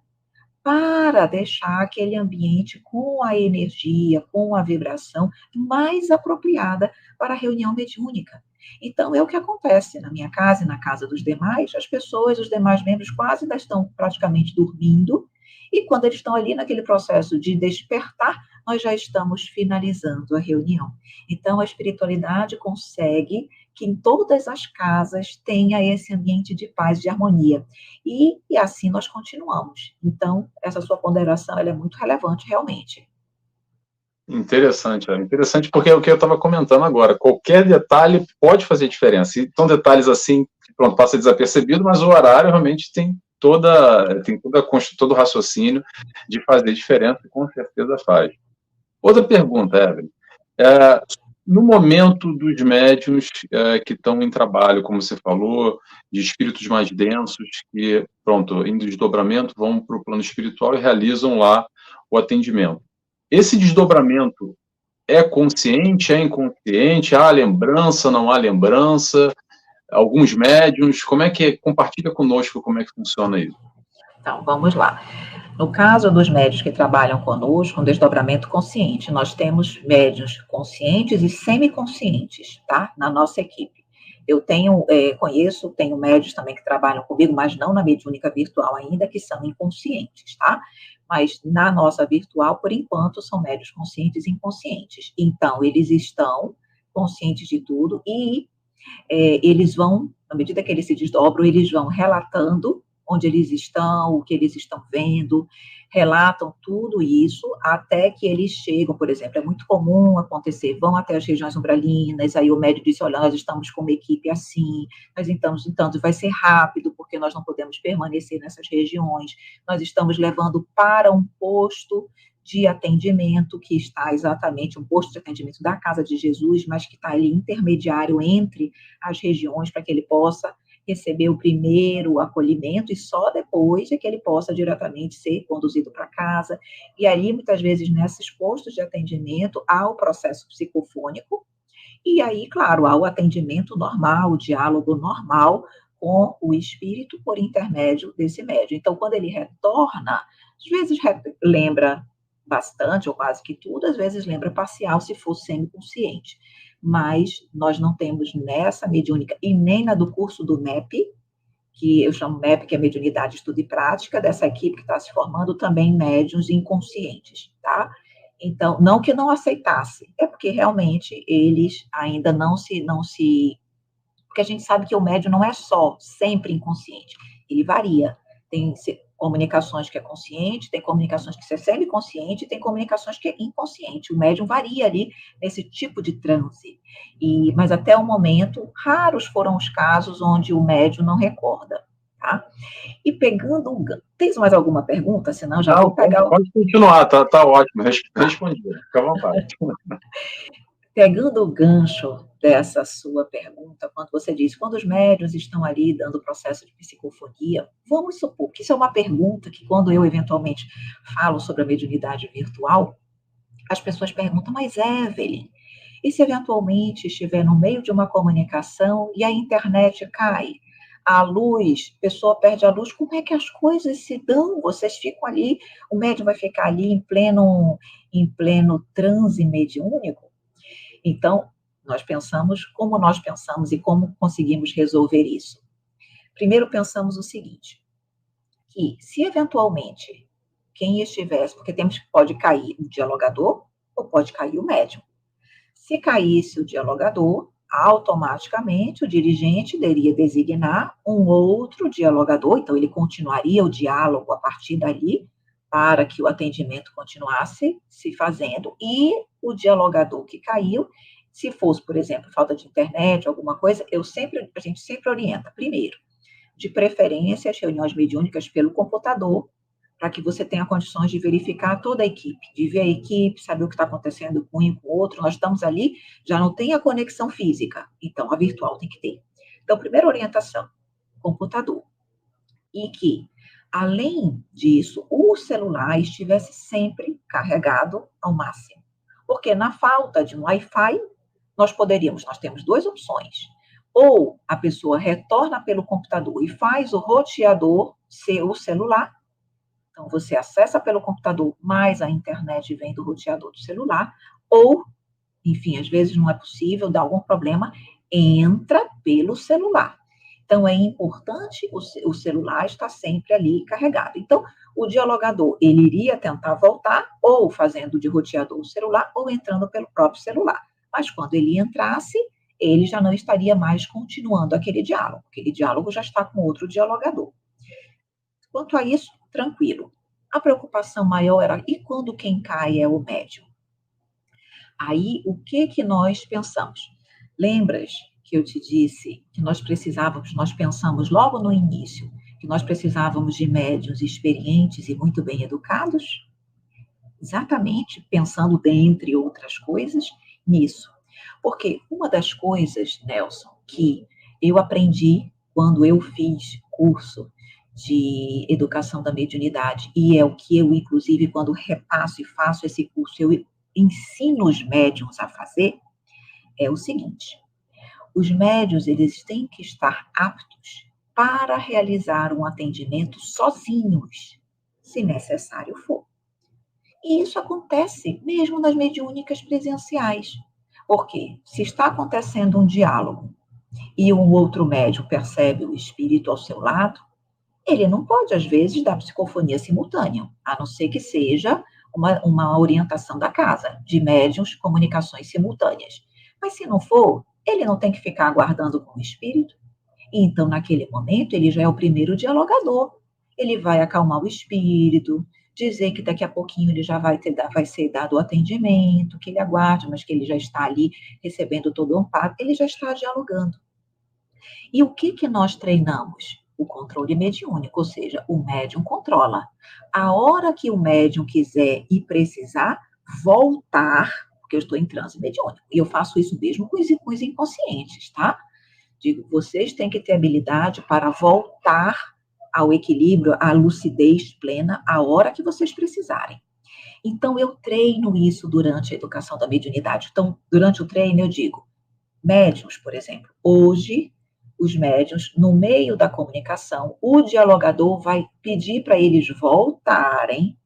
para deixar aquele ambiente com a energia, com a vibração mais apropriada para a reunião mediúnica. Então, é o que acontece na minha casa e na casa dos demais, as pessoas, os demais membros quase ainda estão praticamente dormindo, e quando eles estão ali naquele processo de despertar, nós já estamos finalizando a reunião. Então, a espiritualidade consegue que em todas as casas tenha esse ambiente de paz, de harmonia. E assim nós continuamos. Então, essa sua ponderação ela é muito relevante, realmente. Interessante, Ellen. Interessante porque é o que eu estava comentando agora. Qualquer detalhe pode fazer diferença. E são detalhes assim que pronto, passa desapercebido, mas o horário realmente tem todo o raciocínio de fazer diferença, e com certeza faz. Outra pergunta, Evelyn. No momento dos médiuns que estão em trabalho, como você falou, de espíritos mais densos, que, pronto, em desdobramento, vão para o plano espiritual e realizam lá o atendimento. Esse desdobramento é consciente, é inconsciente? Há lembrança, não há lembrança? Alguns médiuns, como é que é? Compartilha conosco como é que funciona isso. Então, vamos lá. No caso dos médiuns que trabalham conosco, um desdobramento consciente, nós temos médiuns conscientes e semiconscientes, tá? Na nossa equipe. Eu tenho médiuns também que trabalham comigo, mas não na mediúnica virtual ainda, que são inconscientes, tá? Mas na nossa virtual, por enquanto, são médiuns conscientes e inconscientes. Então, eles estão conscientes de tudo e eles vão, à medida que eles se desdobram, eles vão relatando onde eles estão, o que eles estão vendo, relatam tudo isso até que eles chegam, por exemplo, é muito comum acontecer, vão até as regiões umbralinas, aí o médium disse, olha, nós estamos com uma equipe assim, nós estamos, então, vai ser rápido, porque nós não podemos permanecer nessas regiões, nós estamos levando para um posto de atendimento, que está exatamente um posto de atendimento da Casa de Jesus, mas que está ali intermediário entre as regiões, para que ele possa receber o primeiro acolhimento e só depois é que ele possa diretamente ser conduzido para casa. E aí, muitas vezes, nesses postos de atendimento, há o processo psicofônico, e aí, claro, há o atendimento normal, o diálogo normal com o espírito por intermédio desse médium. Então, quando ele retorna, às vezes lembra bastante, ou quase que tudo, às vezes lembra parcial, se for semiconsciente. Mas nós não temos nessa mediúnica, e nem na do curso do MEP, que eu chamo MEP, que é Mediunidade, Estudo e Prática, dessa equipe que está se formando, também médiuns inconscientes, tá? Então, não que não aceitasse, é porque realmente eles ainda não se... Porque a gente sabe que o médium não é só sempre inconsciente, ele varia. Tem comunicações que é consciente, tem comunicações que é semiconsciente, tem comunicações que é inconsciente. O médium varia ali nesse tipo de transe. Mas até o momento, raros foram os casos onde o médium não recorda, tá? E pegando o gancho, tens mais alguma pergunta? Senão já vou pegar... Pode continuar, tá ótimo, respondi, fica à vontade. Pegando o gancho dessa sua pergunta, quando você diz, quando os médiuns estão ali dando o processo de psicofonia, vamos supor que isso é uma pergunta que quando eu eventualmente falo sobre a mediunidade virtual, as pessoas perguntam, mas Evelyn, e se eventualmente estiver no meio de uma comunicação e a internet cai, a luz, a pessoa perde a luz, como é que as coisas se dão? Vocês ficam ali, o médium vai ficar ali em pleno transe mediúnico? Então, como nós pensamos e como conseguimos resolver isso? Primeiro pensamos o seguinte, que se eventualmente quem estivesse, porque pode cair o dialogador ou pode cair o médium. Se caísse o dialogador, automaticamente o dirigente deveria designar um outro dialogador, então ele continuaria o diálogo a partir dali, para que o atendimento continuasse se fazendo, e o dialogador que caiu, se fosse, por exemplo, falta de internet, alguma coisa, a gente sempre orienta, primeiro, de preferência, as reuniões mediúnicas pelo computador, para que você tenha condições de verificar toda a equipe, de ver a equipe, saber o que está acontecendo com um e com o outro. Nós estamos ali, já não tem a conexão física, então a virtual tem que ter. Então, primeira orientação, computador. E que, além disso, o celular estivesse sempre carregado ao máximo. Porque na falta de um Wi-Fi, nós temos duas opções. Ou a pessoa retorna pelo computador e faz o roteador ser o celular. Então, você acessa pelo computador, mas a internet vem do roteador do celular. Ou, enfim, às vezes não é possível, dá algum problema, entra pelo celular. Então, é importante o celular estar sempre ali carregado. Então, o dialogador, ele iria tentar voltar, ou fazendo de roteador o celular, ou entrando pelo próprio celular. Mas quando ele entrasse, ele já não estaria mais continuando aquele diálogo já está com outro dialogador. Quanto a isso, tranquilo. A preocupação maior era, e quando quem cai é o médium? Aí, o que nós pensamos? Lembras que eu te disse que nós pensamos logo no início, que nós precisávamos de médiuns experientes e muito bem educados? Exatamente, pensando, dentre outras coisas, nisso. Porque uma das coisas, Nelson, que eu aprendi quando eu fiz curso de educação da mediunidade, e é o que eu, inclusive, quando repasso e faço esse curso, eu ensino os médiuns a fazer, é o seguinte: os médiuns, eles têm que estar aptos para realizar um atendimento sozinhos, se necessário for. E isso acontece mesmo nas mediúnicas presenciais. Porque se está acontecendo um diálogo e um outro médium percebe o espírito ao seu lado, ele não pode, às vezes, dar psicofonia simultânea, a não ser que seja uma orientação da casa, de médiuns, comunicações simultâneas. Mas se não for, ele não tem que ficar aguardando com o espírito. E então, naquele momento, ele já é o primeiro dialogador. Ele vai acalmar o espírito, dizer que daqui a pouquinho ele já vai ser dado o atendimento, que ele aguarde, mas que ele já está ali recebendo todo o amparo, ele já está dialogando. E o que nós treinamos? O controle mediúnico, ou seja, o médium controla. A hora que o médium quiser e precisar voltar, porque eu estou em transe mediúnico, e eu faço isso mesmo com os inconscientes, tá? Digo, vocês têm que ter habilidade para voltar ao equilíbrio, à lucidez plena, a hora que vocês precisarem. Então, eu treino isso durante a educação da mediunidade. Então, durante o treino, eu digo, médiuns, por exemplo, hoje, os médiuns, no meio da comunicação, o dialogador vai pedir para eles voltarem,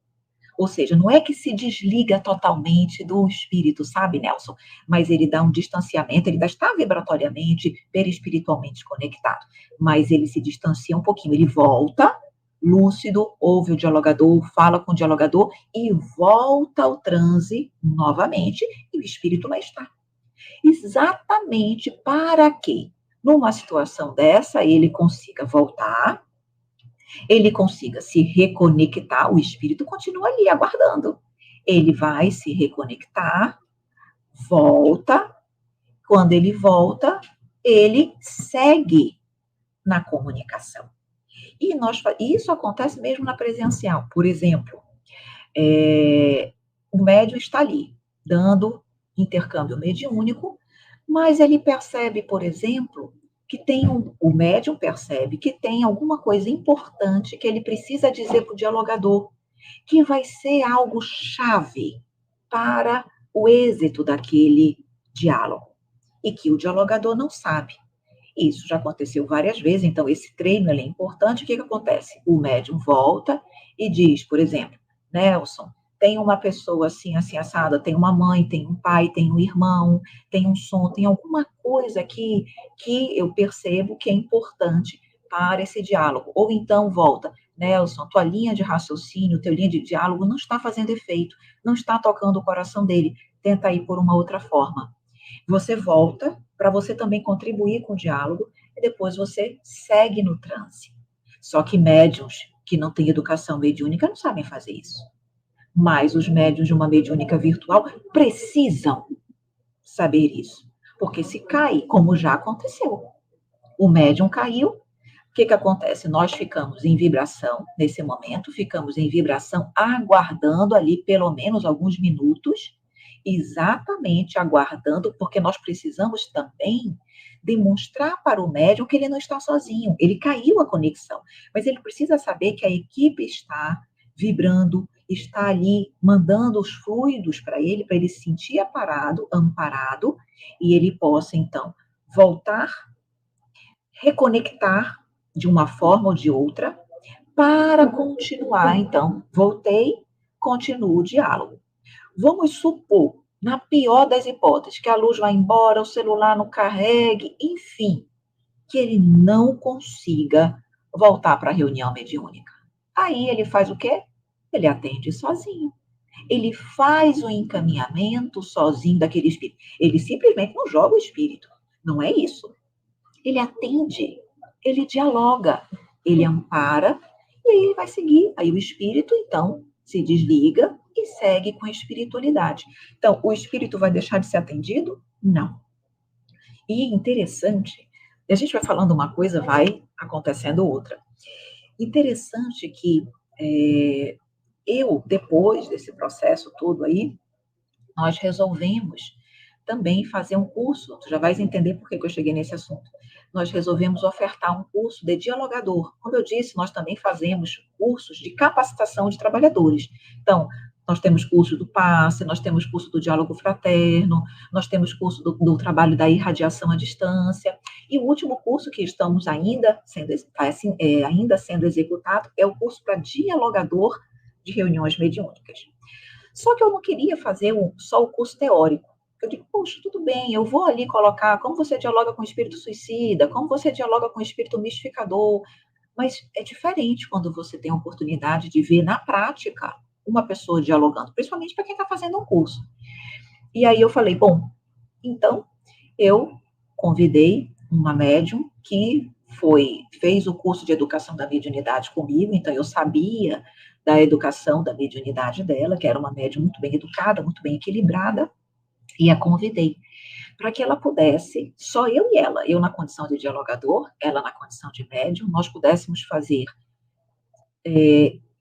ou seja, não é que se desliga totalmente do espírito, sabe, Nelson? Mas ele dá um distanciamento, ele ainda está vibratoriamente, perispiritualmente conectado, mas ele se distancia um pouquinho, ele volta, lúcido, ouve o dialogador, fala com o dialogador e volta ao transe novamente, e o espírito lá está. Exatamente para que, numa situação dessa, ele consiga voltar, ele consiga se reconectar, o espírito continua ali aguardando. Ele vai se reconectar, volta, quando ele volta, ele segue na comunicação. E isso acontece mesmo na presencial. Por exemplo, o médium está ali, dando intercâmbio mediúnico, mas ele percebe, por exemplo, que o médium percebe que tem alguma coisa importante que ele precisa dizer para o dialogador, que vai ser algo chave para o êxito daquele diálogo, e que o dialogador não sabe. Isso já aconteceu várias vezes, então esse treino é importante. O que acontece? O médium volta e diz, por exemplo, Nelson, tem uma pessoa assim, assim, assada, tem uma mãe, tem um pai, tem um irmão, tem um som, tem alguma coisa aqui que eu percebo que é importante para esse diálogo. Ou então volta, Nelson, tua linha de raciocínio, teu linha de diálogo não está fazendo efeito, não está tocando o coração dele, tenta ir por uma outra forma. Você volta para você também contribuir com o diálogo e depois você segue no transe. Só que médiuns que não têm educação mediúnica não sabem fazer isso. Mas os médiuns de uma mediúnica virtual precisam saber isso. Porque se cai, como já aconteceu, o médium caiu, o que acontece? Nós ficamos em vibração nesse momento, ficamos em vibração aguardando ali pelo menos alguns minutos, exatamente aguardando, porque nós precisamos também demonstrar para o médium que ele não está sozinho, ele caiu a conexão, mas ele precisa saber que a equipe está vibrando está ali mandando os fluidos para ele se sentir amparado, e ele possa, então, voltar, reconectar de uma forma ou de outra, para continuar. Então, voltei, continuo o diálogo. Vamos supor, na pior das hipóteses, que a luz vai embora, o celular não carregue, enfim, que ele não consiga voltar para a reunião mediúnica. Aí ele faz o quê? Ele atende sozinho. Ele faz o encaminhamento sozinho daquele espírito. Ele simplesmente não joga o espírito. Não é isso. Ele atende, ele dialoga, ele ampara, e aí ele vai seguir. Aí o espírito, então, se desliga e segue com a espiritualidade. Então, o espírito vai deixar de ser atendido? Não. E interessante, a gente vai falando uma coisa, vai acontecendo outra. Interessante que depois desse processo todo aí, nós resolvemos também fazer um curso, tu já vais entender por que eu cheguei nesse assunto. Nós resolvemos ofertar um curso de dialogador. Como eu disse, nós também fazemos cursos de capacitação de trabalhadores. Então, nós temos curso do passe, nós temos curso do diálogo fraterno, nós temos curso do trabalho da irradiação à distância, e o último curso que estamos ainda sendo executado é o curso para dialogador de reuniões mediúnicas. Só que eu não queria fazer só o curso teórico. Eu digo, poxa, tudo bem, eu vou ali colocar como você dialoga com o espírito suicida, como você dialoga com o espírito mistificador, mas é diferente quando você tem a oportunidade de ver na prática uma pessoa dialogando, principalmente para quem está fazendo um curso. E aí eu falei, bom, então eu convidei uma médium que fez o curso de educação da mediunidade comigo, então eu sabia da educação da mediunidade dela, que era uma médium muito bem educada, muito bem equilibrada, e a convidei para que ela pudesse, só eu e ela, eu na condição de dialogador, ela na condição de médium, nós pudéssemos fazer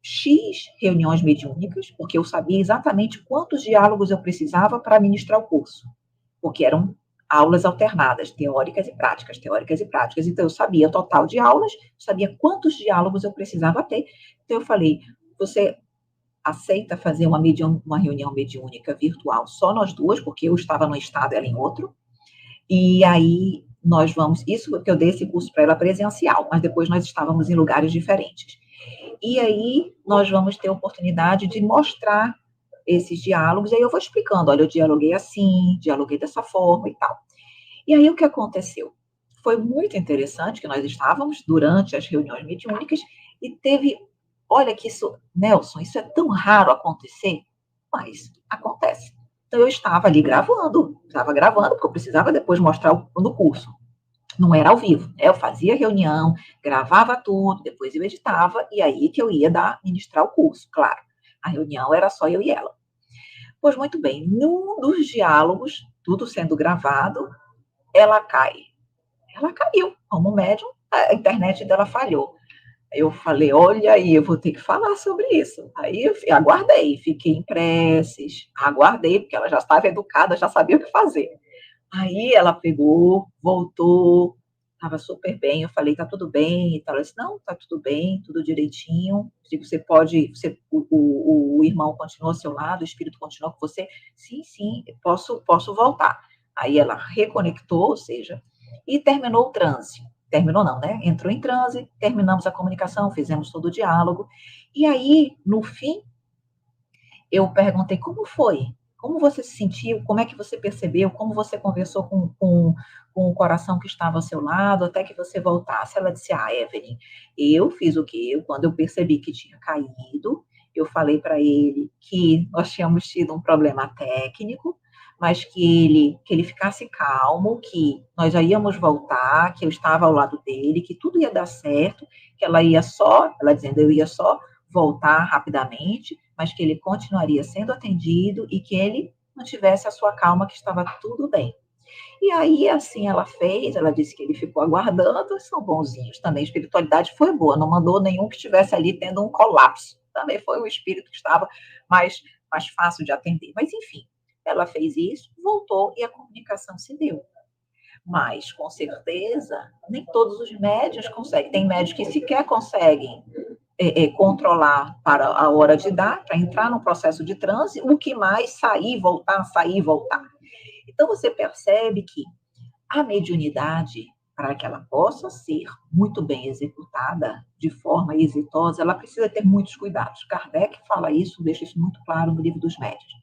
X reuniões mediúnicas, porque eu sabia exatamente quantos diálogos eu precisava para ministrar o curso, porque eram aulas alternadas, teóricas e práticas, teóricas e práticas. Então, eu sabia o total de aulas, sabia quantos diálogos eu precisava ter. Então, eu falei, você aceita fazer uma reunião mediúnica virtual só nós duas, porque eu estava num estado e ela em outro, e aí nós vamos, isso porque eu dei esse curso para ela presencial, mas depois nós estávamos em lugares diferentes. E aí nós vamos ter a oportunidade de mostrar esses diálogos, e aí eu vou explicando, olha, eu dialoguei assim, dialoguei dessa forma e tal. E aí o que aconteceu? Foi muito interessante que nós estávamos durante as reuniões mediúnicas e teve, olha que isso, Nelson, isso é tão raro acontecer, mas acontece. Então eu estava ali gravando, porque eu precisava depois mostrar no curso. Não era ao vivo, né? Eu fazia reunião, gravava tudo, depois eu editava, e aí que eu ia ministrar o curso, claro. A reunião era só eu e ela. Pois muito bem, num dos diálogos, tudo sendo gravado, ela cai. Ela caiu, como médium, a internet dela falhou. Eu falei, olha aí, eu vou ter que falar sobre isso. Aí eu aguardei, fiquei em preces, aguardei, porque ela já estava educada, já sabia o que fazer. Aí ela pegou, voltou, estava super bem. Eu falei, tá tudo bem e tal. Ela disse, não, tá tudo bem, tudo direitinho. Você pode, o irmão continua ao seu lado, o espírito continua com você. Sim, posso voltar. Aí ela reconectou, ou seja, e terminou o transe. Terminou não, né? Entrou em transe, terminamos a comunicação, fizemos todo o diálogo. E aí, no fim, eu perguntei, como foi? Como você se sentiu? Como é que você percebeu? Como você conversou com o coração que estava ao seu lado até que você voltasse? Ela disse, Evelyn, eu fiz o quê? Quando eu percebi que tinha caído, eu falei para ele que nós tínhamos tido um problema técnico, mas que ele ficasse calmo, que nós já íamos voltar, que eu estava ao lado dele, que tudo ia dar certo, que ela dizendo, eu ia só voltar rapidamente, mas que ele continuaria sendo atendido e que ele mantivesse a sua calma, que estava tudo bem. E aí, assim, ela fez, ela disse que ele ficou aguardando, são bonzinhos também, a espiritualidade foi boa, não mandou nenhum que estivesse ali tendo um colapso, também foi o espírito que estava mais fácil de atender, mas enfim, ela fez isso, voltou e a comunicação se deu. Mas, com certeza, nem todos os médios conseguem. Tem médios que sequer conseguem controlar para a hora de dar, para entrar no processo de transe, o que mais sair, voltar, sair, voltar. Então, você percebe que a mediunidade, para que ela possa ser muito bem executada, de forma exitosa, ela precisa ter muitos cuidados. Kardec fala isso, deixa isso muito claro no Livro dos Médiuns.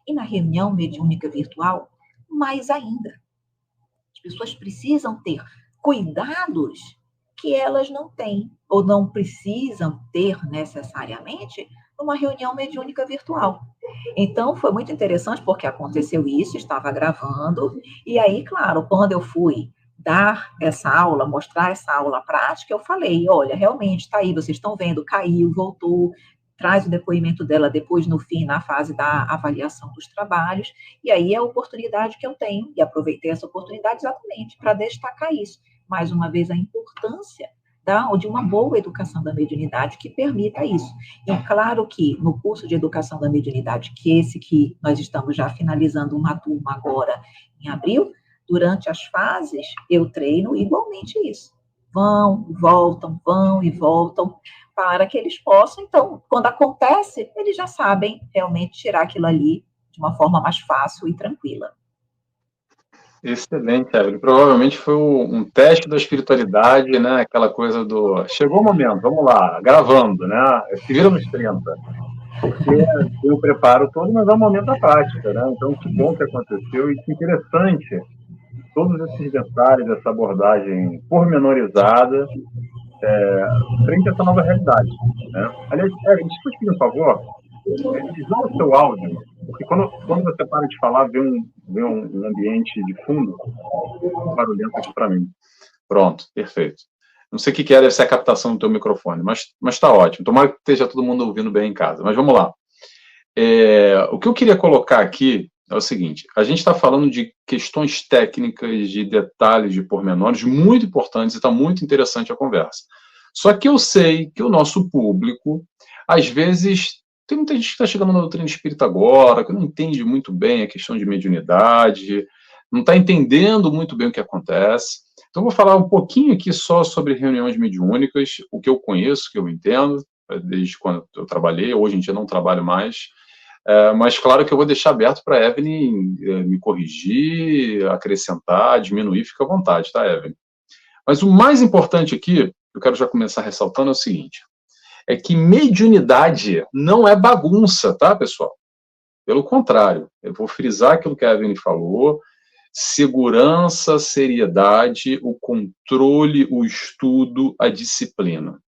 E na reunião mediúnica virtual, mais ainda. As pessoas precisam ter cuidados que elas não têm, ou não precisam ter necessariamente, numa reunião mediúnica virtual. Então, foi muito interessante, porque aconteceu isso, estava gravando, e aí, claro, quando eu fui dar essa aula, mostrar essa aula prática, eu falei, olha, realmente está aí, vocês estão vendo, caiu, voltou, traz o depoimento dela depois, no fim, na fase da avaliação dos trabalhos, e aí é a oportunidade que eu tenho, e aproveitei essa oportunidade exatamente para destacar isso. Mais uma vez, a importância de uma boa educação da mediunidade que permita isso. E claro que no curso de educação da mediunidade, que esse que nós estamos já finalizando uma turma agora em abril, durante as fases, eu treino igualmente isso. Vão e voltam, para que eles possam, então, quando acontece, eles já sabem realmente tirar aquilo ali de uma forma mais fácil e tranquila. Excelente, Evelyn. Provavelmente foi um teste da espiritualidade, né? Aquela coisa do... Chegou o momento, vamos lá, gravando, né? Se vira nos 30. Porque tem o preparo todo, mas é o momento da prática, né? Então, que bom que aconteceu e que interessante todos esses detalhes, essa abordagem pormenorizada frente a essa nova realidade, né? Aliás, Evelyn, deixa eu te pedir um favor, isola o seu áudio, porque quando você para de falar, vem um ambiente de fundo barulhento aqui para mim. Pronto, perfeito. Não sei o que é, deve ser a captação do teu microfone, mas está ótimo. Tomara que esteja todo mundo ouvindo bem em casa. Mas vamos lá. O que eu queria colocar aqui é o seguinte, a gente está falando de questões técnicas, de detalhes, de pormenores muito importantes e está muito interessante a conversa. Só que eu sei que o nosso público, às vezes, tem muita gente que está chegando na doutrina espírita agora, que não entende muito bem a questão de mediunidade, não está entendendo muito bem o que acontece. Então, eu vou falar um pouquinho aqui só sobre reuniões mediúnicas, o que eu conheço, o que eu entendo, desde quando eu trabalhei, hoje em dia não trabalho mais, mas claro que eu vou deixar aberto para a Evelyn me corrigir, acrescentar, diminuir, fica à vontade, tá, Evelyn? Mas o mais importante aqui, eu quero já começar ressaltando, é o seguinte, é que mediunidade não é bagunça, tá, pessoal? Pelo contrário, eu vou frisar aquilo que a Evelyn falou, segurança, seriedade, o controle, o estudo, a disciplina.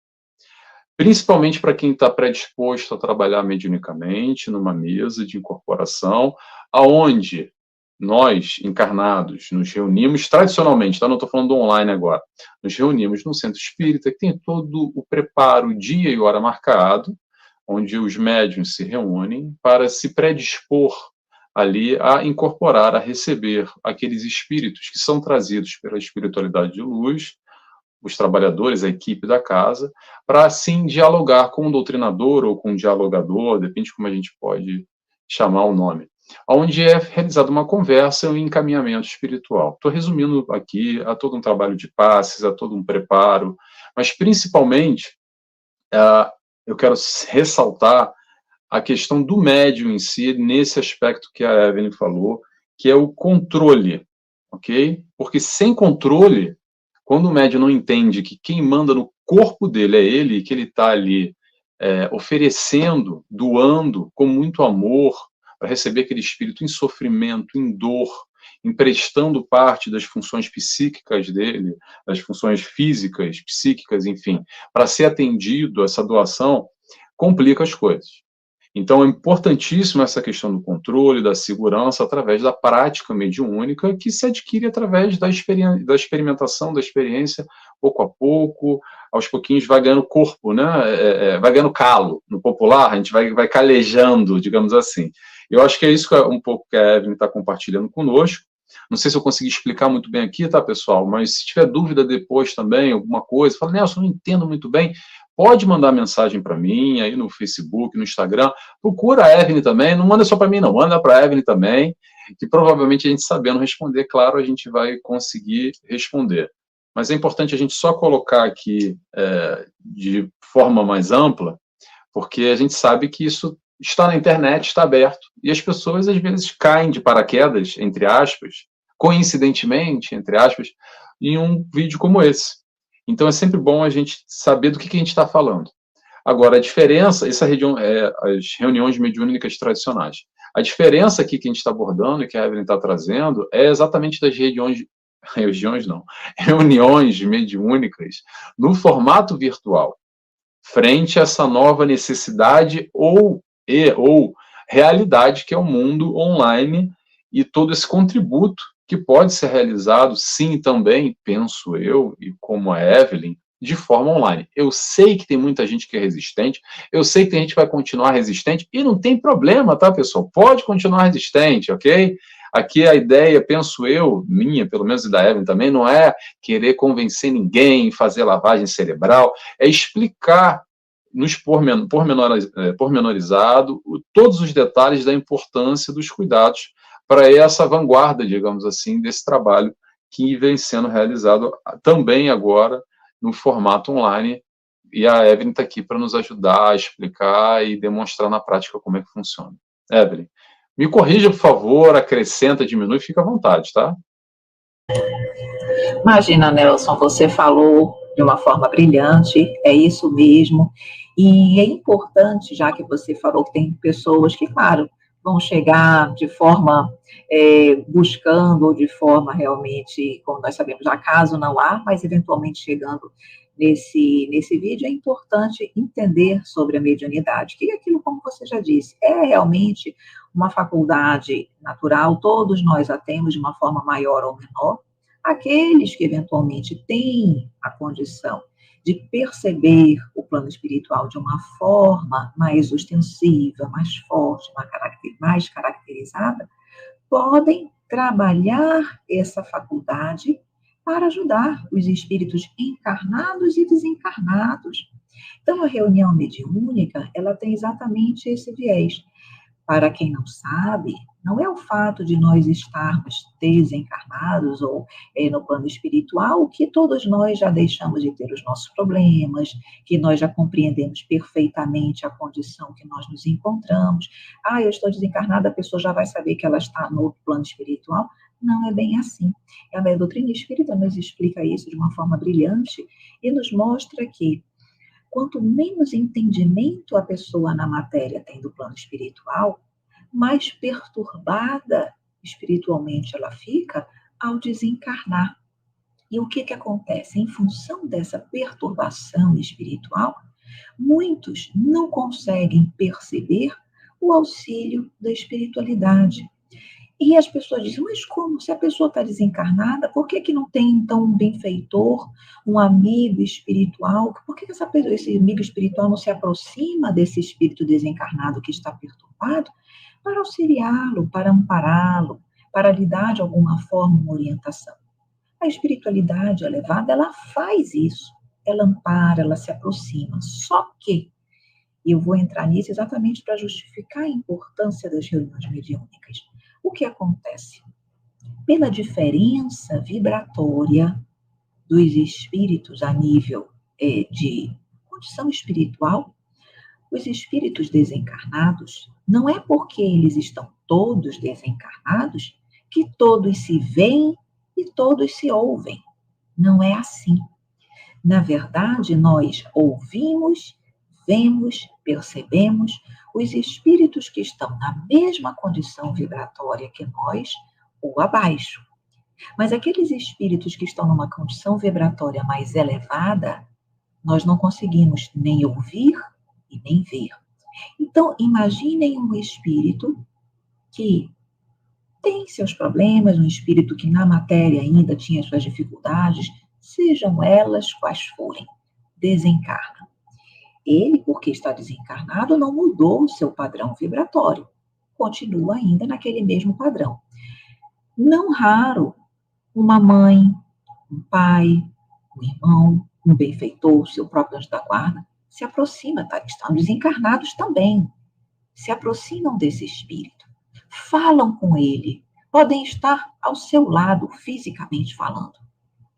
Principalmente para quem está predisposto a trabalhar mediunicamente, numa mesa de incorporação, aonde nós, encarnados, nos reunimos tradicionalmente, tá? Não estou falando do online agora, nos reunimos no centro espírita, que tem todo o preparo, dia e hora marcado, onde os médiuns se reúnem para se predispor ali a incorporar, a receber aqueles espíritos que são trazidos pela espiritualidade de luz, os trabalhadores, a equipe da casa, para assim dialogar com o doutrinador ou com o dialogador, depende de como a gente pode chamar o nome, onde é realizada uma conversa e um encaminhamento espiritual. Estou resumindo aqui a todo um trabalho de passes, a todo um preparo, mas principalmente eu quero ressaltar a questão do médium em si, nesse aspecto que a Evelyn falou, que é o controle, ok? Porque sem controle, quando o médium não entende que quem manda no corpo dele é ele, que ele está ali oferecendo, doando com muito amor, para receber aquele espírito em sofrimento, em dor, emprestando parte das funções psíquicas dele, das funções físicas, psíquicas, enfim, para ser atendido, essa doação, complica as coisas. Então, é importantíssima essa questão do controle, da segurança, através da prática mediúnica, que se adquire através da experimentação, da experiência, pouco a pouco, aos pouquinhos vai ganhando corpo, né? Vai ganhando calo. No popular, a gente vai calejando, digamos assim. Eu acho que é isso que um pouco que a Evelyn está compartilhando conosco. Não sei se eu consegui explicar muito bem aqui, tá, pessoal? Mas se tiver dúvida depois também, alguma coisa, fala, Nelson, não entendo muito bem, pode mandar mensagem para mim, aí no Facebook, no Instagram, procura a Evelyn também, não manda só para mim não, manda para a Evelyn também, que provavelmente a gente sabendo responder, claro, a gente vai conseguir responder, mas é importante a gente só colocar aqui de forma mais ampla, porque a gente sabe que isso está na internet, está aberto, e as pessoas às vezes caem de paraquedas, entre aspas, coincidentemente, entre aspas, em um vídeo como esse. Então é sempre bom a gente saber do que a gente está falando. Agora, a diferença, as reuniões mediúnicas tradicionais, a diferença aqui que a gente está abordando e que a Evelyn está trazendo é exatamente das reuniões mediúnicas no formato virtual, frente a essa nova necessidade ou realidade que é o mundo online e todo esse contributo que pode ser realizado, sim, também, penso eu, e como a Evelyn, de forma online. Eu sei que tem muita gente que é resistente, eu sei que tem gente que vai continuar resistente, e não tem problema, tá, pessoal? Pode continuar resistente, ok? Aqui a ideia, penso eu, minha, pelo menos e da Evelyn também, não é querer convencer ninguém, fazer lavagem cerebral, é explicar nos pormenorizado todos os detalhes da importância dos cuidados para essa vanguarda, digamos assim, desse trabalho que vem sendo realizado também agora no formato online, e a Evelyn está aqui para nos ajudar a explicar e demonstrar na prática como é que funciona. Evelyn, me corrija, por favor, acrescenta, diminui, fica à vontade, tá? Imagina, Nelson, você falou de uma forma brilhante, é isso mesmo, e é importante, já que você falou que tem pessoas que, claro, vão chegar de forma buscando, ou de forma realmente, como nós sabemos, acaso não há, mas eventualmente chegando nesse vídeo, é importante entender sobre a mediunidade, que é aquilo, como você já disse, é realmente uma faculdade natural, todos nós a temos de uma forma maior ou menor. Aqueles que eventualmente têm a condição de perceber o plano espiritual de uma forma mais ostensiva, mais forte, mais caracterizada, podem trabalhar essa faculdade para ajudar os espíritos encarnados e desencarnados. Então, a reunião mediúnica, ela tem exatamente esse viés. Para quem não sabe, não é o fato de nós estarmos desencarnados ou no plano espiritual que todos nós já deixamos de ter os nossos problemas, que nós já compreendemos perfeitamente a condição que nós nos encontramos. Ah, eu estou desencarnada, a pessoa já vai saber que ela está no plano espiritual. Não é bem assim. A doutrina espírita nos explica isso de uma forma brilhante e nos mostra que quanto menos entendimento a pessoa na matéria tem do plano espiritual, mais perturbada espiritualmente ela fica ao desencarnar. E o que acontece? Em função dessa perturbação espiritual, muitos não conseguem perceber o auxílio da espiritualidade. E as pessoas dizem, mas como? Se a pessoa está desencarnada, por que não tem, então, um benfeitor, um amigo espiritual? Por que esse amigo espiritual não se aproxima desse espírito desencarnado que está perturbado para auxiliá-lo, para ampará-lo, para lhe dar, de alguma forma, uma orientação? A espiritualidade elevada, ela faz isso. Ela ampara, ela se aproxima. Só que, e eu vou entrar nisso exatamente para justificar a importância das reuniões mediúnicas. O que acontece? Pela diferença vibratória dos espíritos a nível de condição espiritual, os espíritos desencarnados, não é porque eles estão todos desencarnados que todos se veem e todos se ouvem. Não é assim. Na verdade, nós ouvimos, vemos, percebemos os espíritos que estão na mesma condição vibratória que nós, ou abaixo. Mas aqueles espíritos que estão numa condição vibratória mais elevada, nós não conseguimos nem ouvir e nem ver. Então, imaginem um espírito que tem seus problemas, um espírito que na matéria ainda tinha suas dificuldades, sejam elas quais forem, desencarna. Ele, porque está desencarnado, não mudou o seu padrão vibratório. Continua ainda naquele mesmo padrão. Não raro, uma mãe, um pai, um irmão, um benfeitor, seu próprio anjo da guarda, se aproxima, estão desencarnados também, se aproximam desse espírito, falam com ele, podem estar ao seu lado, fisicamente falando.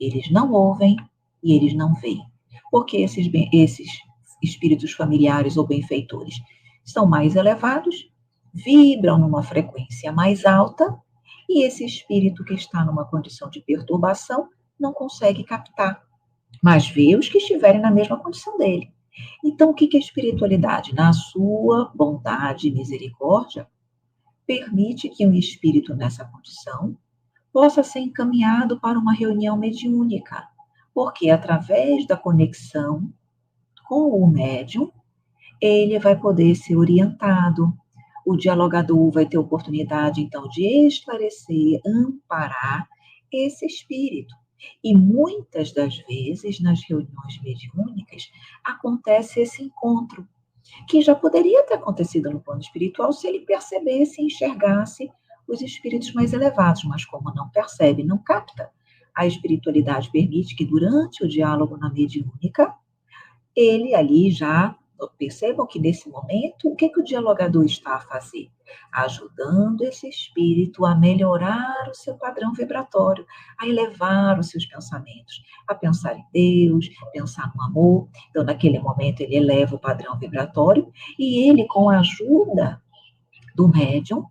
Eles não ouvem e eles não veem. Porque esses espíritos familiares ou benfeitores estão mais elevados, vibram numa frequência mais alta, e esse espírito que está numa condição de perturbação não consegue captar, mas vê os que estiverem na mesma condição dele. Então, o que é a espiritualidade? Na sua bondade e misericórdia, permite que um espírito nessa condição possa ser encaminhado para uma reunião mediúnica, porque através da conexão com o médium, ele vai poder ser orientado, o dialogador vai ter oportunidade, então, de esclarecer, amparar esse espírito. E muitas das vezes, nas reuniões mediúnicas, acontece esse encontro, que já poderia ter acontecido no plano espiritual se ele percebesse e enxergasse os espíritos mais elevados, mas como não percebe, não capta, a espiritualidade permite que durante o diálogo na mediúnica, ele ali já, percebam que nesse momento, o que o dialogador está a fazer? Ajudando esse espírito a melhorar o seu padrão vibratório, a elevar os seus pensamentos, a pensar em Deus, pensar no amor. Então, naquele momento, ele eleva o padrão vibratório e ele, com a ajuda do médium,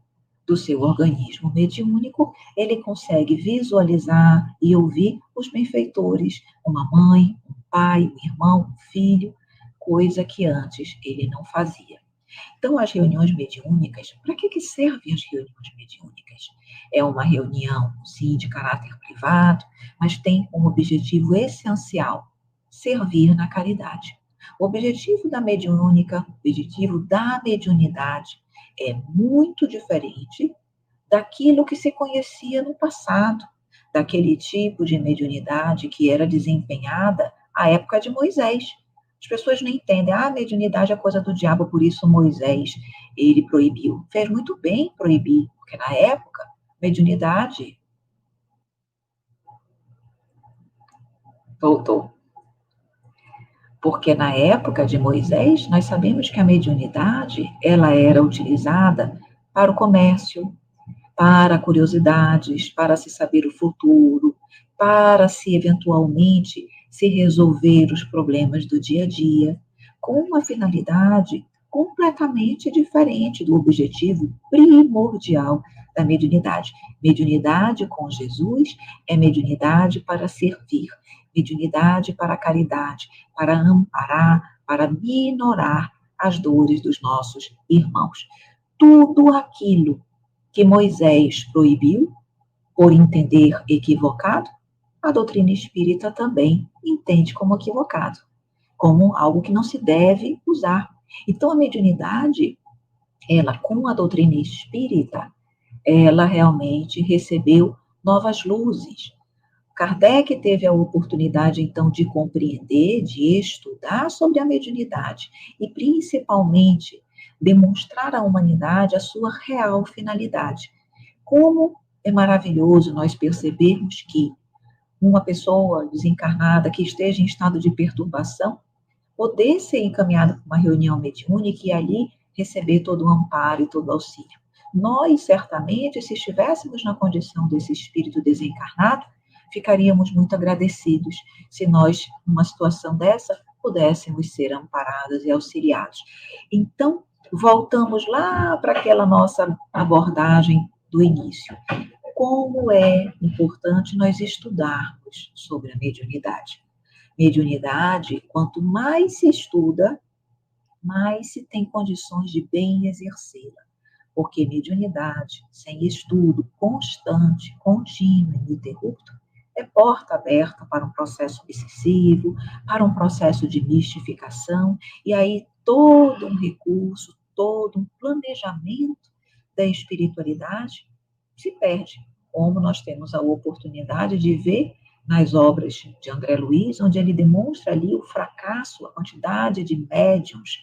do seu organismo mediúnico, ele consegue visualizar e ouvir os benfeitores, uma mãe, um pai, um irmão, um filho, coisa que antes ele não fazia. Então, as reuniões mediúnicas, para que servem as reuniões mediúnicas? É uma reunião, sim, de caráter privado, mas tem como objetivo essencial servir na caridade. O objetivo da mediúnica, o objetivo da mediunidade é muito diferente daquilo que se conhecia no passado, daquele tipo de mediunidade que era desempenhada à época de Moisés. As pessoas não entendem, a mediunidade é coisa do diabo, por isso Moisés, ele proibiu. Fez muito bem proibir, porque na época, mediunidade... Voltou. Porque na época de Moisés, nós sabemos que a mediunidade, ela era utilizada para o comércio, para curiosidades, para se saber o futuro, para se eventualmente se resolver os problemas do dia a dia, com uma finalidade completamente diferente do objetivo primordial da mediunidade. Mediunidade com Jesus é mediunidade para servir, mediunidade para a caridade, para amparar, para minorar as dores dos nossos irmãos. Tudo aquilo que Moisés proibiu, por entender equivocado, a doutrina espírita também entende como equivocado, como algo que não se deve usar. Então, a mediunidade, ela, com a doutrina espírita, ela realmente recebeu novas luzes. Kardec teve a oportunidade, então, de compreender, de estudar sobre a mediunidade e, principalmente, demonstrar à humanidade a sua real finalidade. Como é maravilhoso nós percebermos que uma pessoa desencarnada que esteja em estado de perturbação poder ser encaminhada para uma reunião mediúnica e ali receber todo o amparo e todo o auxílio. Nós, certamente, se estivéssemos na condição desse espírito desencarnado, ficaríamos muito agradecidos se nós, numa situação dessa, pudéssemos ser amparados e auxiliados. Então, voltamos lá para aquela nossa abordagem do início. Como é importante nós estudarmos sobre a mediunidade. Mediunidade, quanto mais se estuda, mais se tem condições de bem exercê-la. Porque mediunidade, sem estudo constante, contínuo e ininterrupto, é porta aberta para um processo obsessivo, para um processo de mistificação, e aí todo um recurso, todo um planejamento da espiritualidade se perde, como nós temos a oportunidade de ver nas obras de André Luiz, onde ele demonstra ali o fracasso, a quantidade de médiuns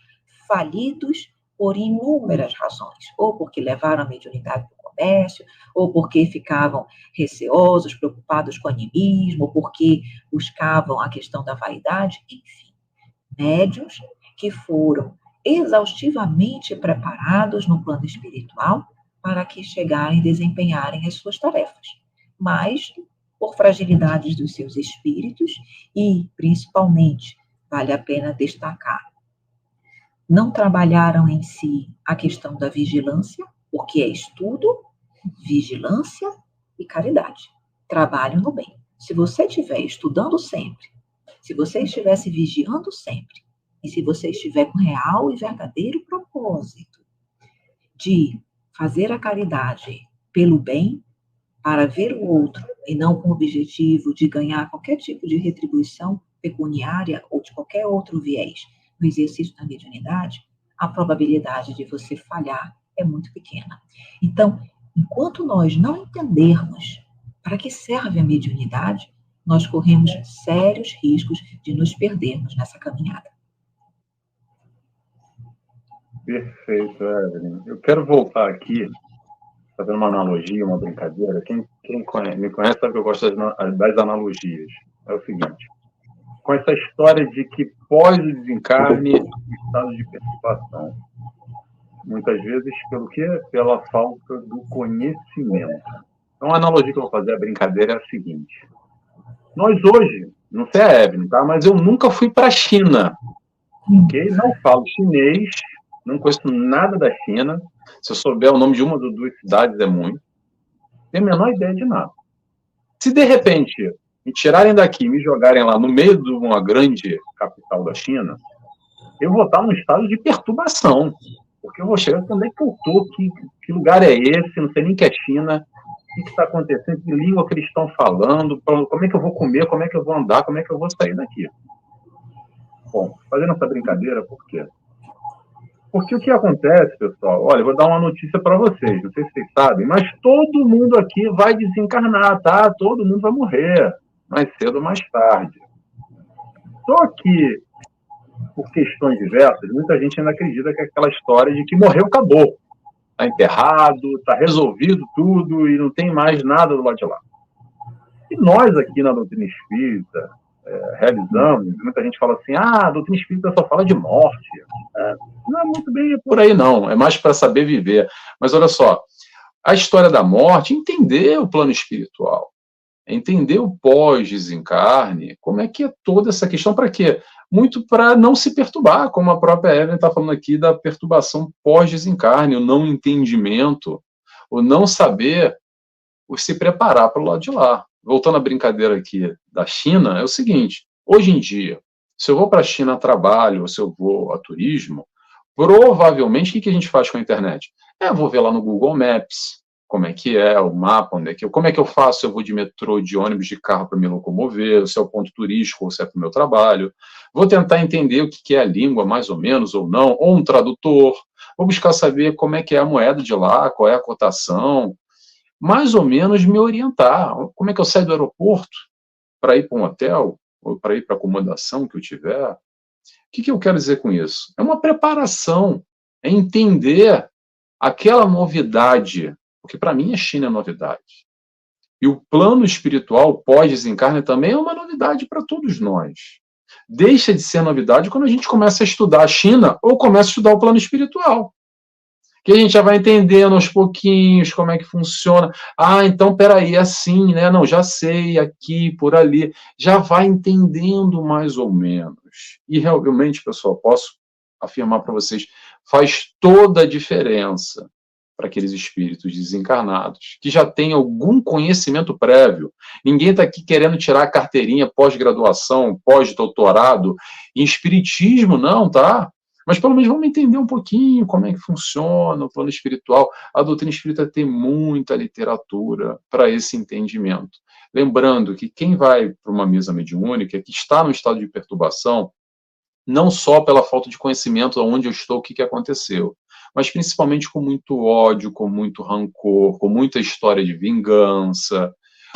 falidos por inúmeras razões, ou porque levaram a mediunidade para o comércio, ou porque ficavam receosos, preocupados com o animismo, ou porque buscavam a questão da vaidade, enfim, médiuns que foram exaustivamente preparados no plano espiritual para que chegarem e desempenharem as suas tarefas, mas por fragilidades dos seus espíritos e, principalmente, vale a pena destacar, não trabalharam em si a questão da vigilância, porque é estudo, vigilância e caridade. Trabalho no bem. Se você estiver estudando sempre, se você estiver se vigiando sempre, e se você estiver com real e verdadeiro propósito de fazer a caridade pelo bem, para ver o outro, e não com o objetivo de ganhar qualquer tipo de retribuição pecuniária ou de qualquer outro viés no exercício da mediunidade, a probabilidade de você falhar é muito pequena. Então, enquanto nós não entendermos para que serve a mediunidade, nós corremos sérios riscos de nos perdermos nessa caminhada. Perfeito, Evelyn. Eu quero voltar aqui, fazendo uma analogia, uma brincadeira. Quem me conhece sabe que eu gosto das analogias. É o seguinte, com essa história de que pós o desencarne, o estado de perturbação. Muitas vezes, pelo quê? Pela falta do conhecimento. Então, a analogia que eu vou fazer, a brincadeira, é a seguinte. Nós hoje, não sei a Evelyn, tá? Mas eu nunca fui para a China. Okay? Não falo chinês, não conheço nada da China. Se eu souber o nome de uma ou duas cidades, é muito. Não tenho a menor ideia de nada. Se, de repente, me tirarem daqui e me jogarem lá no meio de uma grande capital da China, eu vou estar num estado de perturbação. Porque eu vou chegar, onde é que eu estou? Que lugar é esse? Não sei nem que é China. O que está acontecendo? Que língua que eles estão falando? Como é que eu vou comer? Como é que eu vou andar? Como é que eu vou sair daqui? Bom, fazendo essa brincadeira, por quê? Porque o que acontece, pessoal? Olha, eu vou dar uma notícia para vocês. Não sei se vocês sabem, mas todo mundo aqui vai desencarnar, tá? Todo mundo vai morrer. Mais cedo ou mais tarde. Só que, por questões diversas, muita gente ainda acredita que é aquela história de que morreu, acabou. Está enterrado, está resolvido tudo e não tem mais nada do lado de lá. E nós aqui na doutrina espírita realizamos, muita gente fala assim, a doutrina espírita só fala de morte. Não é muito bem por aí não, é mais para saber viver. Mas olha só, a história da morte, entender o plano espiritual, entender o pós-desencarne, como é que é toda essa questão, para quê? Muito para não se perturbar, como a própria Evelyn está falando aqui da perturbação pós-desencarne, o não entendimento, o não saber, o se preparar para o lado de lá. Voltando à brincadeira aqui da China, é o seguinte, hoje em dia, se eu vou para a China a trabalho, ou se eu vou a turismo, provavelmente, o que a gente faz com a internet? Eu vou ver lá no Google Maps, como é que é o mapa, como é que eu faço, eu vou de metrô, de ônibus, de carro para me locomover, se é o ponto turístico ou se é para o meu trabalho. Vou tentar entender o que é a língua, mais ou menos, ou não, ou um tradutor. Vou buscar saber como é que é a moeda de lá, qual é a cotação. Mais ou menos me orientar. Como é que eu saio do aeroporto para ir para um hotel, ou para ir para a acomodação que eu tiver. O que eu quero dizer com isso? É uma preparação, é entender aquela novidade, porque para mim a China é novidade. E o plano espiritual pós-desencarne também é uma novidade para todos nós. Deixa de ser novidade quando a gente começa a estudar a China ou começa a estudar o plano espiritual. Que a gente já vai entendendo aos pouquinhos como é que funciona. Ah, então, peraí, é assim, né? Não, já sei, aqui, por ali. Já vai entendendo mais ou menos. E realmente, pessoal, posso afirmar para vocês, faz toda a diferença para aqueles espíritos desencarnados, que já têm algum conhecimento prévio. Ninguém está aqui querendo tirar a carteirinha pós-graduação, pós-doutorado em espiritismo, não, tá? Mas pelo menos vamos entender um pouquinho como é que funciona o plano espiritual. A doutrina espírita tem muita literatura para esse entendimento. Lembrando que quem vai para uma mesa mediúnica, que está no estado de perturbação, não só pela falta de conhecimento aonde eu estou, o que aconteceu, mas principalmente com muito ódio, com muito rancor, com muita história de vingança,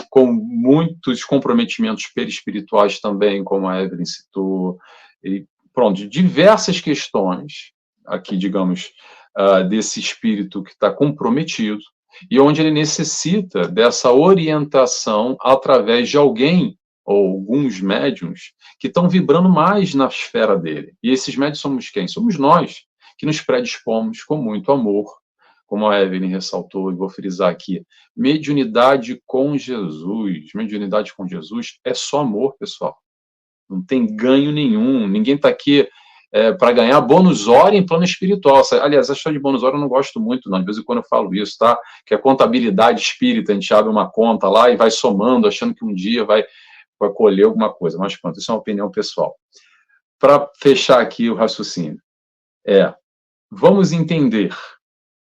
com muitos comprometimentos perispirituais também, como a Evelyn citou, e pronto, diversas questões aqui, digamos, desse espírito que está comprometido e onde ele necessita dessa orientação através de alguém ou alguns médiuns que estão vibrando mais na esfera dele. E esses médiuns somos quem? Somos nós, que nos predispomos com muito amor, como a Evelyn ressaltou, e vou frisar aqui, mediunidade com Jesus. Mediunidade com Jesus é só amor, pessoal. Não tem ganho nenhum. Ninguém está aqui para ganhar bônus hora em plano espiritual. Aliás, a história de bônus hora eu não gosto muito, não. De vez em quando eu falo isso, tá? Que é contabilidade espírita, a gente abre uma conta lá e vai somando, achando que um dia vai colher alguma coisa. Mas pronto, isso é uma opinião pessoal. Para fechar aqui o raciocínio, vamos entender,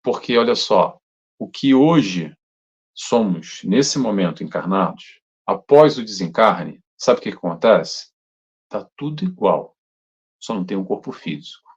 porque, olha só, o que hoje somos, nesse momento, encarnados, após o desencarne, sabe o que acontece? Está tudo igual, só não tem um corpo físico.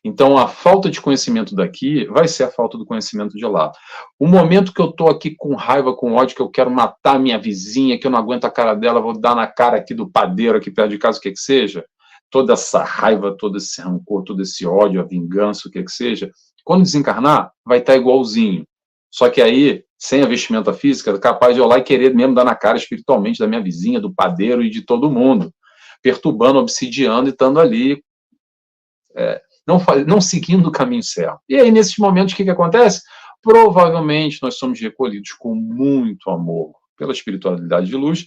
Então, a falta de conhecimento daqui vai ser a falta do conhecimento de lá. O momento que eu estou aqui com raiva, com ódio, que eu quero matar minha vizinha, que eu não aguento a cara dela, vou dar na cara aqui do padeiro, aqui perto de casa, o que seja, toda essa raiva, todo esse rancor, todo esse ódio, a vingança, o que seja, quando desencarnar, vai estar igualzinho. Só que aí, sem a vestimenta física, é capaz de eu lá e querer mesmo dar na cara espiritualmente da minha vizinha, do padeiro e de todo mundo, perturbando, obsidiando e estando ali, não seguindo o caminho certo. E aí, nesses momentos, o que acontece? Provavelmente nós somos recolhidos com muito amor pela espiritualidade de luz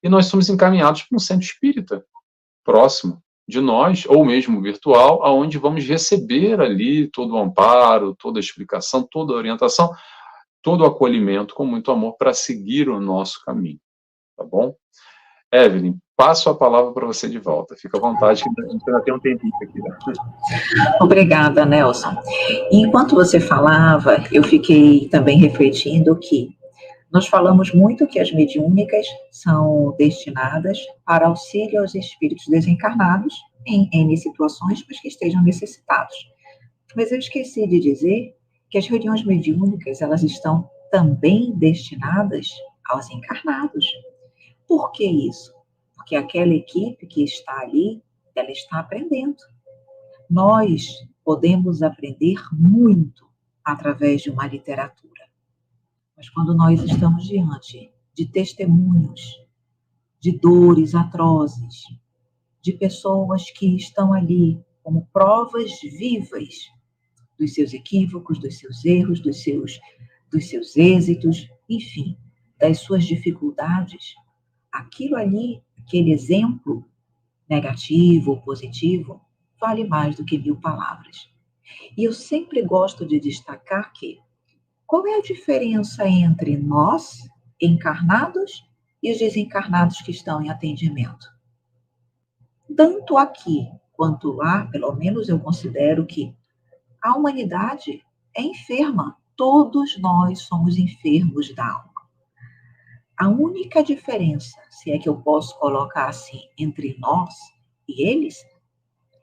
e nós somos encaminhados para um centro espírita próximo de nós, ou mesmo virtual, aonde vamos receber ali todo o amparo, toda a explicação, toda a orientação, todo o acolhimento com muito amor para seguir o nosso caminho. Tá bom? Evelyn, passo a palavra para você de volta. Fica à vontade, que a gente ainda tem um tempinho aqui. Né? Obrigada, Nelson. Enquanto você falava, eu fiquei também refletindo que nós falamos muito que as mediúnicas são destinadas para auxílio aos espíritos desencarnados em N situações, mas que estejam necessitados. Mas eu esqueci de dizer que as reuniões mediúnicas, elas estão também destinadas aos encarnados. Por que isso? Porque aquela equipe que está ali, ela está aprendendo. Nós podemos aprender muito através de uma literatura. Mas quando nós estamos diante de testemunhos, de dores atrozes, de pessoas que estão ali como provas vivas dos seus equívocos, dos seus erros, dos seus êxitos, enfim, das suas dificuldades, aquilo ali, aquele exemplo negativo ou positivo, vale mais do que 1000 palavras. E eu sempre gosto de destacar que qual é a diferença entre nós, encarnados, e os desencarnados que estão em atendimento? Tanto aqui quanto lá, pelo menos eu considero que a humanidade é enferma. Todos nós somos enfermos da alma. A única diferença, se é que eu posso colocar assim, entre nós e eles,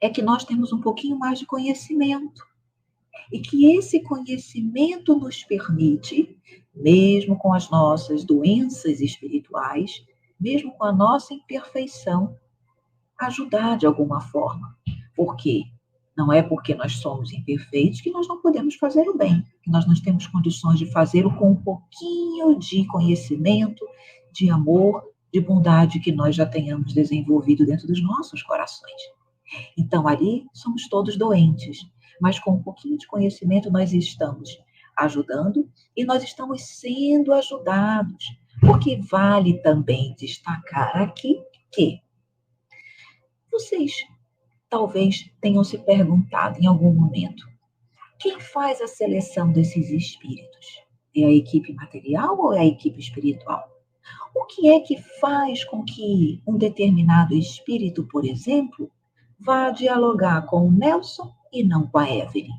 é que nós temos um pouquinho mais de conhecimento. E que esse conhecimento nos permite, mesmo com as nossas doenças espirituais, mesmo com a nossa imperfeição, ajudar de alguma forma. Porque não é porque nós somos imperfeitos que nós não podemos fazer o bem, que nós não temos condições de fazê-lo com um pouquinho de conhecimento, de amor, de bondade que nós já tenhamos desenvolvido dentro dos nossos corações. Então, ali somos todos doentes, mas com um pouquinho de conhecimento nós estamos ajudando e nós estamos sendo ajudados, porque vale também destacar aqui que vocês talvez tenham se perguntado em algum momento, quem faz a seleção desses espíritos? É a equipe material ou é a equipe espiritual? O que é que faz com que um determinado espírito, por exemplo, vá dialogar com o Nelson e não com a Evelyn?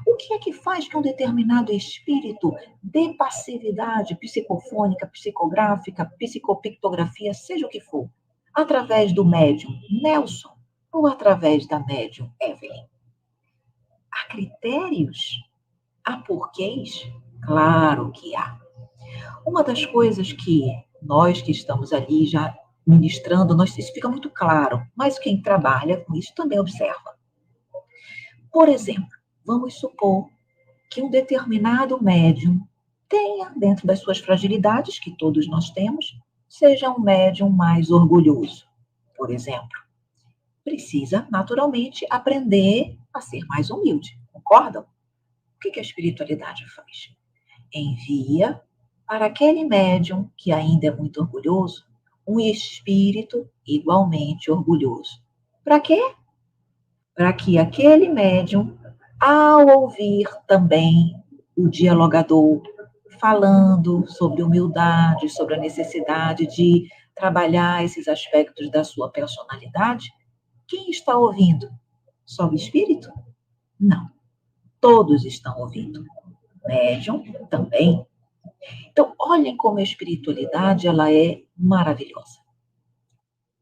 O que é que faz que um determinado espírito dê passividade psicofônica, psicográfica, psicopictografia, seja o que for, através do médium Nelson ou através da médium Evelyn? Há critérios? Há porquês? Claro que há. Uma das coisas que nós que estamos ali já ministrando, isso fica muito claro, mas quem trabalha com isso também observa. Por exemplo, vamos supor que um determinado médium tenha, dentro das suas fragilidades, que todos nós temos, seja um médium mais orgulhoso, por exemplo. Precisa, naturalmente, aprender a ser mais humilde, concordam? que a espiritualidade faz? Envia para aquele médium que ainda é muito orgulhoso um espírito igualmente orgulhoso. Para quê? Para que aquele médium, ao ouvir também o dialogador falando sobre humildade, sobre a necessidade de trabalhar esses aspectos da sua personalidade, quem está ouvindo? Só o espírito? Não. Todos estão ouvindo. Médium também. Então, olhem como a espiritualidade ela é maravilhosa.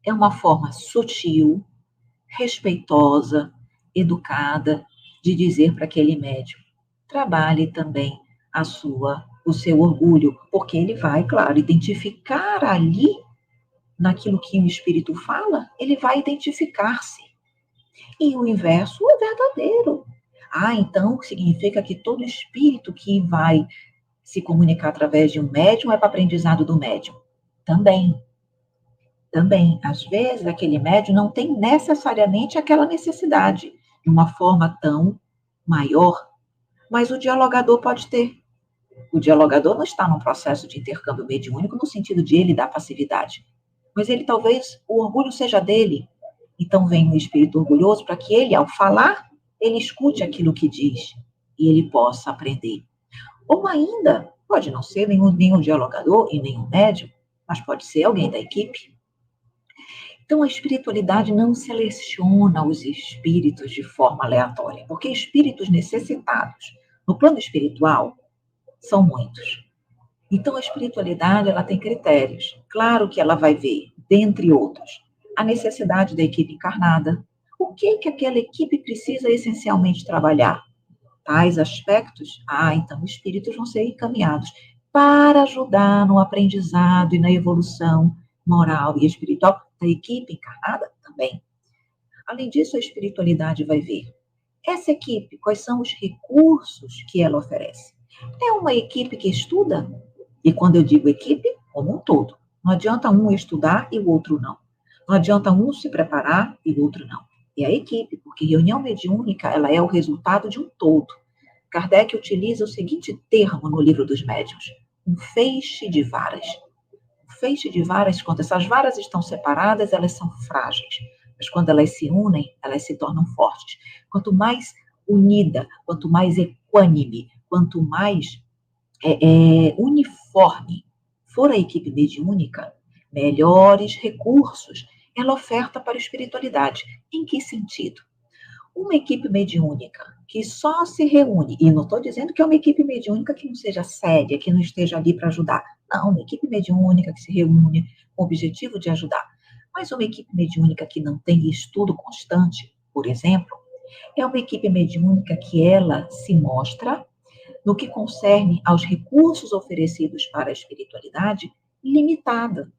É uma forma sutil, respeitosa, educada de dizer para aquele médium: trabalhe também o seu orgulho, porque ele vai, claro, identificar ali, naquilo que o espírito fala, ele vai identificar-se. E o inverso é verdadeiro. Então significa que todo espírito que vai se comunicar através de um médium é para aprendizado do médium. Também. Às vezes, aquele médium não tem necessariamente aquela necessidade de uma forma tão maior, mas o dialogador pode ter. O dialogador não está num processo de intercâmbio mediúnico no sentido de ele dar passividade, mas ele talvez, o orgulho seja dele. Então vem um espírito orgulhoso para que ele, ao falar, ele escute aquilo que diz e ele possa aprender. Ou ainda, pode não ser nenhum dialogador e nenhum médium, mas pode ser alguém da equipe. Então, a espiritualidade não seleciona os espíritos de forma aleatória, porque espíritos necessitados no plano espiritual são muitos. Então, a espiritualidade ela tem critérios. Claro que ela vai ver, dentre outros, a necessidade da equipe encarnada. O que aquela equipe precisa essencialmente trabalhar? Tais aspectos? Então espíritos vão ser encaminhados para ajudar no aprendizado e na evolução moral e espiritual da equipe encarnada também. Além disso, a espiritualidade vai ver essa equipe, quais são os recursos que ela oferece. É uma equipe que estuda, e quando eu digo equipe, como um todo. Não adianta um estudar e o outro não. Não adianta um se preparar e o outro não. É a equipe, porque reunião mediúnica ela é o resultado de um todo. Kardec utiliza o seguinte termo no Livro dos Médiuns: um feixe de varas. Um feixe de varas, quando essas varas estão separadas, elas são frágeis. Mas quando elas se unem, elas se tornam fortes. Quanto mais unida, quanto mais equânime, quanto mais uniforme for a equipe mediúnica, melhores recursos ela oferta para a espiritualidade. Em que sentido? Uma equipe mediúnica que só se reúne, e não estou dizendo que é uma equipe mediúnica que não seja séria, que não esteja ali para ajudar. Não, uma equipe mediúnica que se reúne com o objetivo de ajudar. Mas uma equipe mediúnica que não tem estudo constante, por exemplo, é uma equipe mediúnica que ela se mostra, no que concerne aos recursos oferecidos para a espiritualidade, limitada.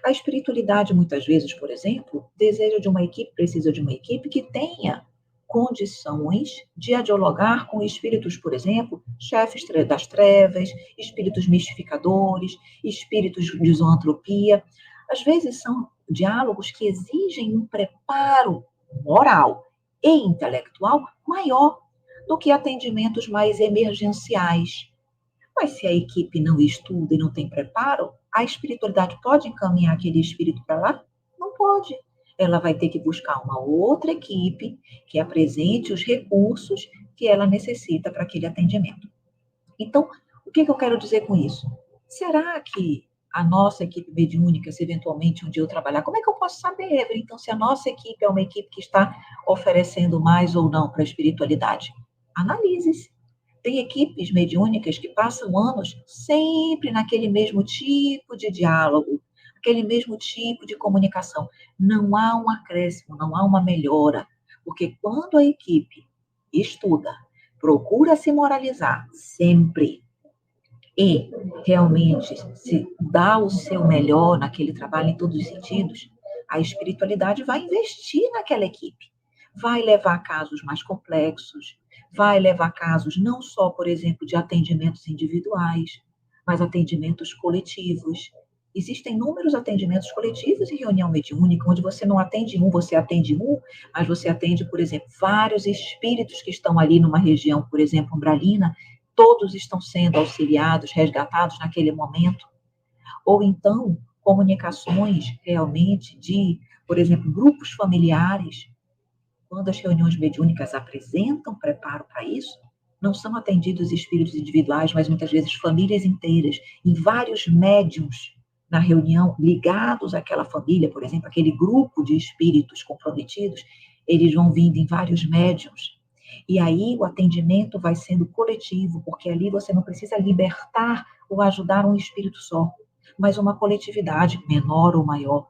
A espiritualidade, muitas vezes, por exemplo, precisa de uma equipe que tenha condições de dialogar com espíritos, por exemplo, chefes das trevas, espíritos mistificadores, espíritos de zoantropia. Às vezes são diálogos que exigem um preparo moral e intelectual maior do que atendimentos mais emergenciais. Mas se a equipe não estuda e não tem preparo, a espiritualidade pode encaminhar aquele espírito para lá? Não pode. Ela vai ter que buscar uma outra equipe que apresente os recursos que ela necessita para aquele atendimento. Então, o que eu quero dizer com isso? Será que a nossa equipe mediúnica, se eventualmente um dia eu trabalhar, como é que eu posso saber, Evelyn, então, se a nossa equipe é uma equipe que está oferecendo mais ou não para a espiritualidade? Analise-se. Tem equipes mediúnicas que passam anos sempre naquele mesmo tipo de diálogo, aquele mesmo tipo de comunicação. Não há um acréscimo, não há uma melhora, porque quando a equipe estuda, procura se moralizar sempre e realmente se dá o seu melhor naquele trabalho em todos os sentidos, a espiritualidade vai investir naquela equipe, vai levar casos mais complexos, vai levar casos não só, por exemplo, de atendimentos individuais, mas atendimentos coletivos. Existem inúmeros atendimentos coletivos e reunião mediúnica, onde você não atende um, você atende um, mas você atende, por exemplo, vários espíritos que estão ali numa região, por exemplo, umbralina, todos estão sendo auxiliados, resgatados naquele momento. Ou então, comunicações realmente de, por exemplo, grupos familiares, quando as reuniões mediúnicas apresentam preparo para isso, não são atendidos espíritos individuais, mas muitas vezes famílias inteiras, em vários médiuns na reunião, ligados àquela família, por exemplo, aquele grupo de espíritos comprometidos, eles vão vindo em vários médiuns. E aí o atendimento vai sendo coletivo, porque ali você não precisa libertar ou ajudar um espírito só, mas uma coletividade, menor ou maior.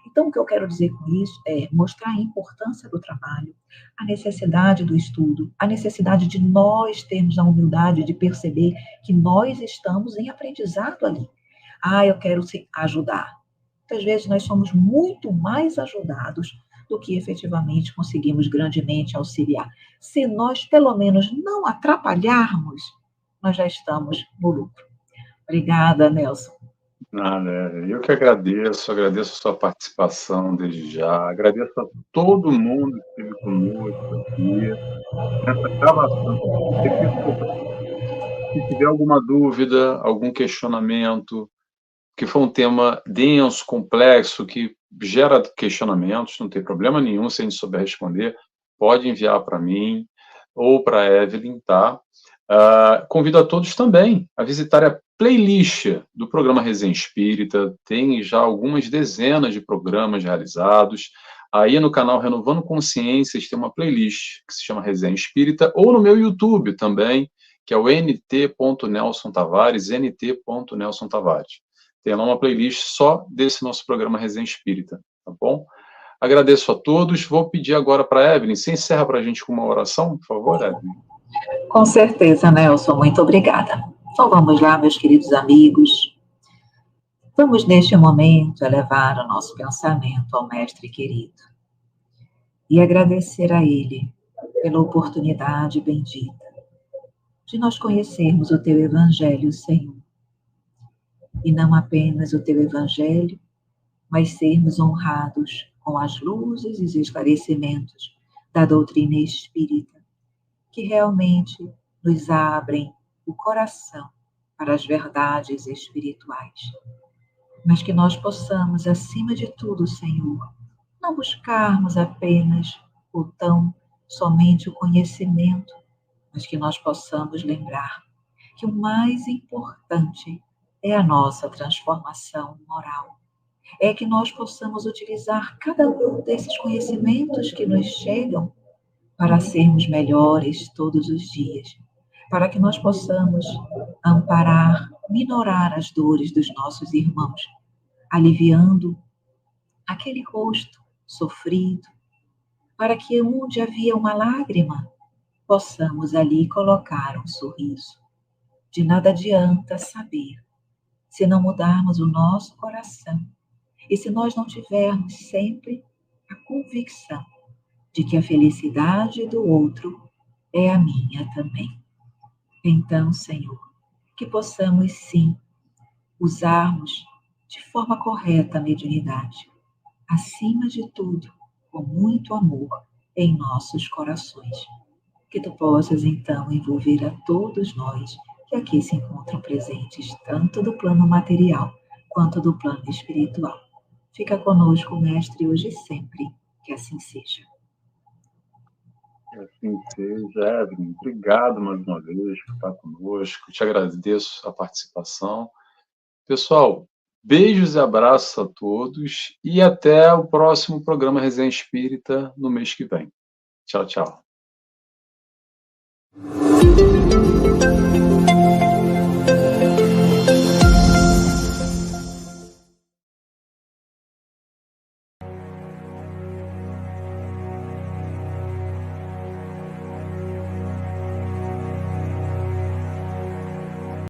Então, o que eu quero dizer com isso é mostrar a importância do trabalho, a necessidade do estudo, a necessidade de nós termos a humildade de perceber que nós estamos em aprendizado ali. Eu quero ajudar. Muitas vezes nós somos muito mais ajudados do que efetivamente conseguimos grandemente auxiliar. Se nós, pelo menos, não atrapalharmos, nós já estamos no lucro. Obrigada, Nelson. Eu que agradeço a sua participação desde já, agradeço a todo mundo que esteve conosco aqui, nessa gravação. Se tiver alguma dúvida, algum questionamento, que foi um tema denso, complexo, que gera questionamentos, não tem problema nenhum, se a gente souber responder, pode enviar para mim ou para a Evelyn, tá? Convido a todos também a visitar a playlist do programa Resenha Espírita, tem já algumas dezenas de programas realizados, aí no canal Renovando Consciências tem uma playlist que se chama Resenha Espírita, ou no meu YouTube também, que é o nt.Nelson Tavares, nt.Nelson Tavares. Tem lá uma playlist só desse nosso programa Resenha Espírita, tá bom? Agradeço a todos, vou pedir agora para a Evelyn, você encerra para a gente com uma oração, por favor, Evelyn? Com certeza, Nelson, muito obrigada. Então vamos lá, meus queridos amigos. Vamos, neste momento, elevar o nosso pensamento ao Mestre querido e agradecer a Ele pela oportunidade bendita de nós conhecermos o Teu Evangelho, Senhor. E não apenas o Teu Evangelho, mas sermos honrados com as luzes e os esclarecimentos da doutrina espírita, que realmente nos abrem o coração para as verdades espirituais. Mas que nós possamos, acima de tudo, Senhor, não buscarmos apenas somente o conhecimento, mas que nós possamos lembrar que o mais importante é a nossa transformação moral. É que nós possamos utilizar cada um desses conhecimentos que nos chegam para sermos melhores todos os dias, para que nós possamos amparar, minorar as dores dos nossos irmãos, aliviando aquele rosto sofrido, para que onde havia uma lágrima, possamos ali colocar um sorriso. De nada adianta saber, se não mudarmos o nosso coração, e se nós não tivermos sempre a convicção de que a felicidade do outro é a minha também. Então, Senhor, que possamos sim usarmos de forma correta a mediunidade, acima de tudo, com muito amor em nossos corações. Que Tu possas então envolver a todos nós que aqui se encontram presentes, tanto do plano material quanto do plano espiritual. Fica conosco, Mestre, hoje e sempre, que assim seja. Que assim seja, Evelyn. Obrigado mais uma vez por estar conosco. Te agradeço a participação. Pessoal, beijos e abraços a todos e até o próximo programa Resenha Espírita no mês que vem. Tchau, tchau.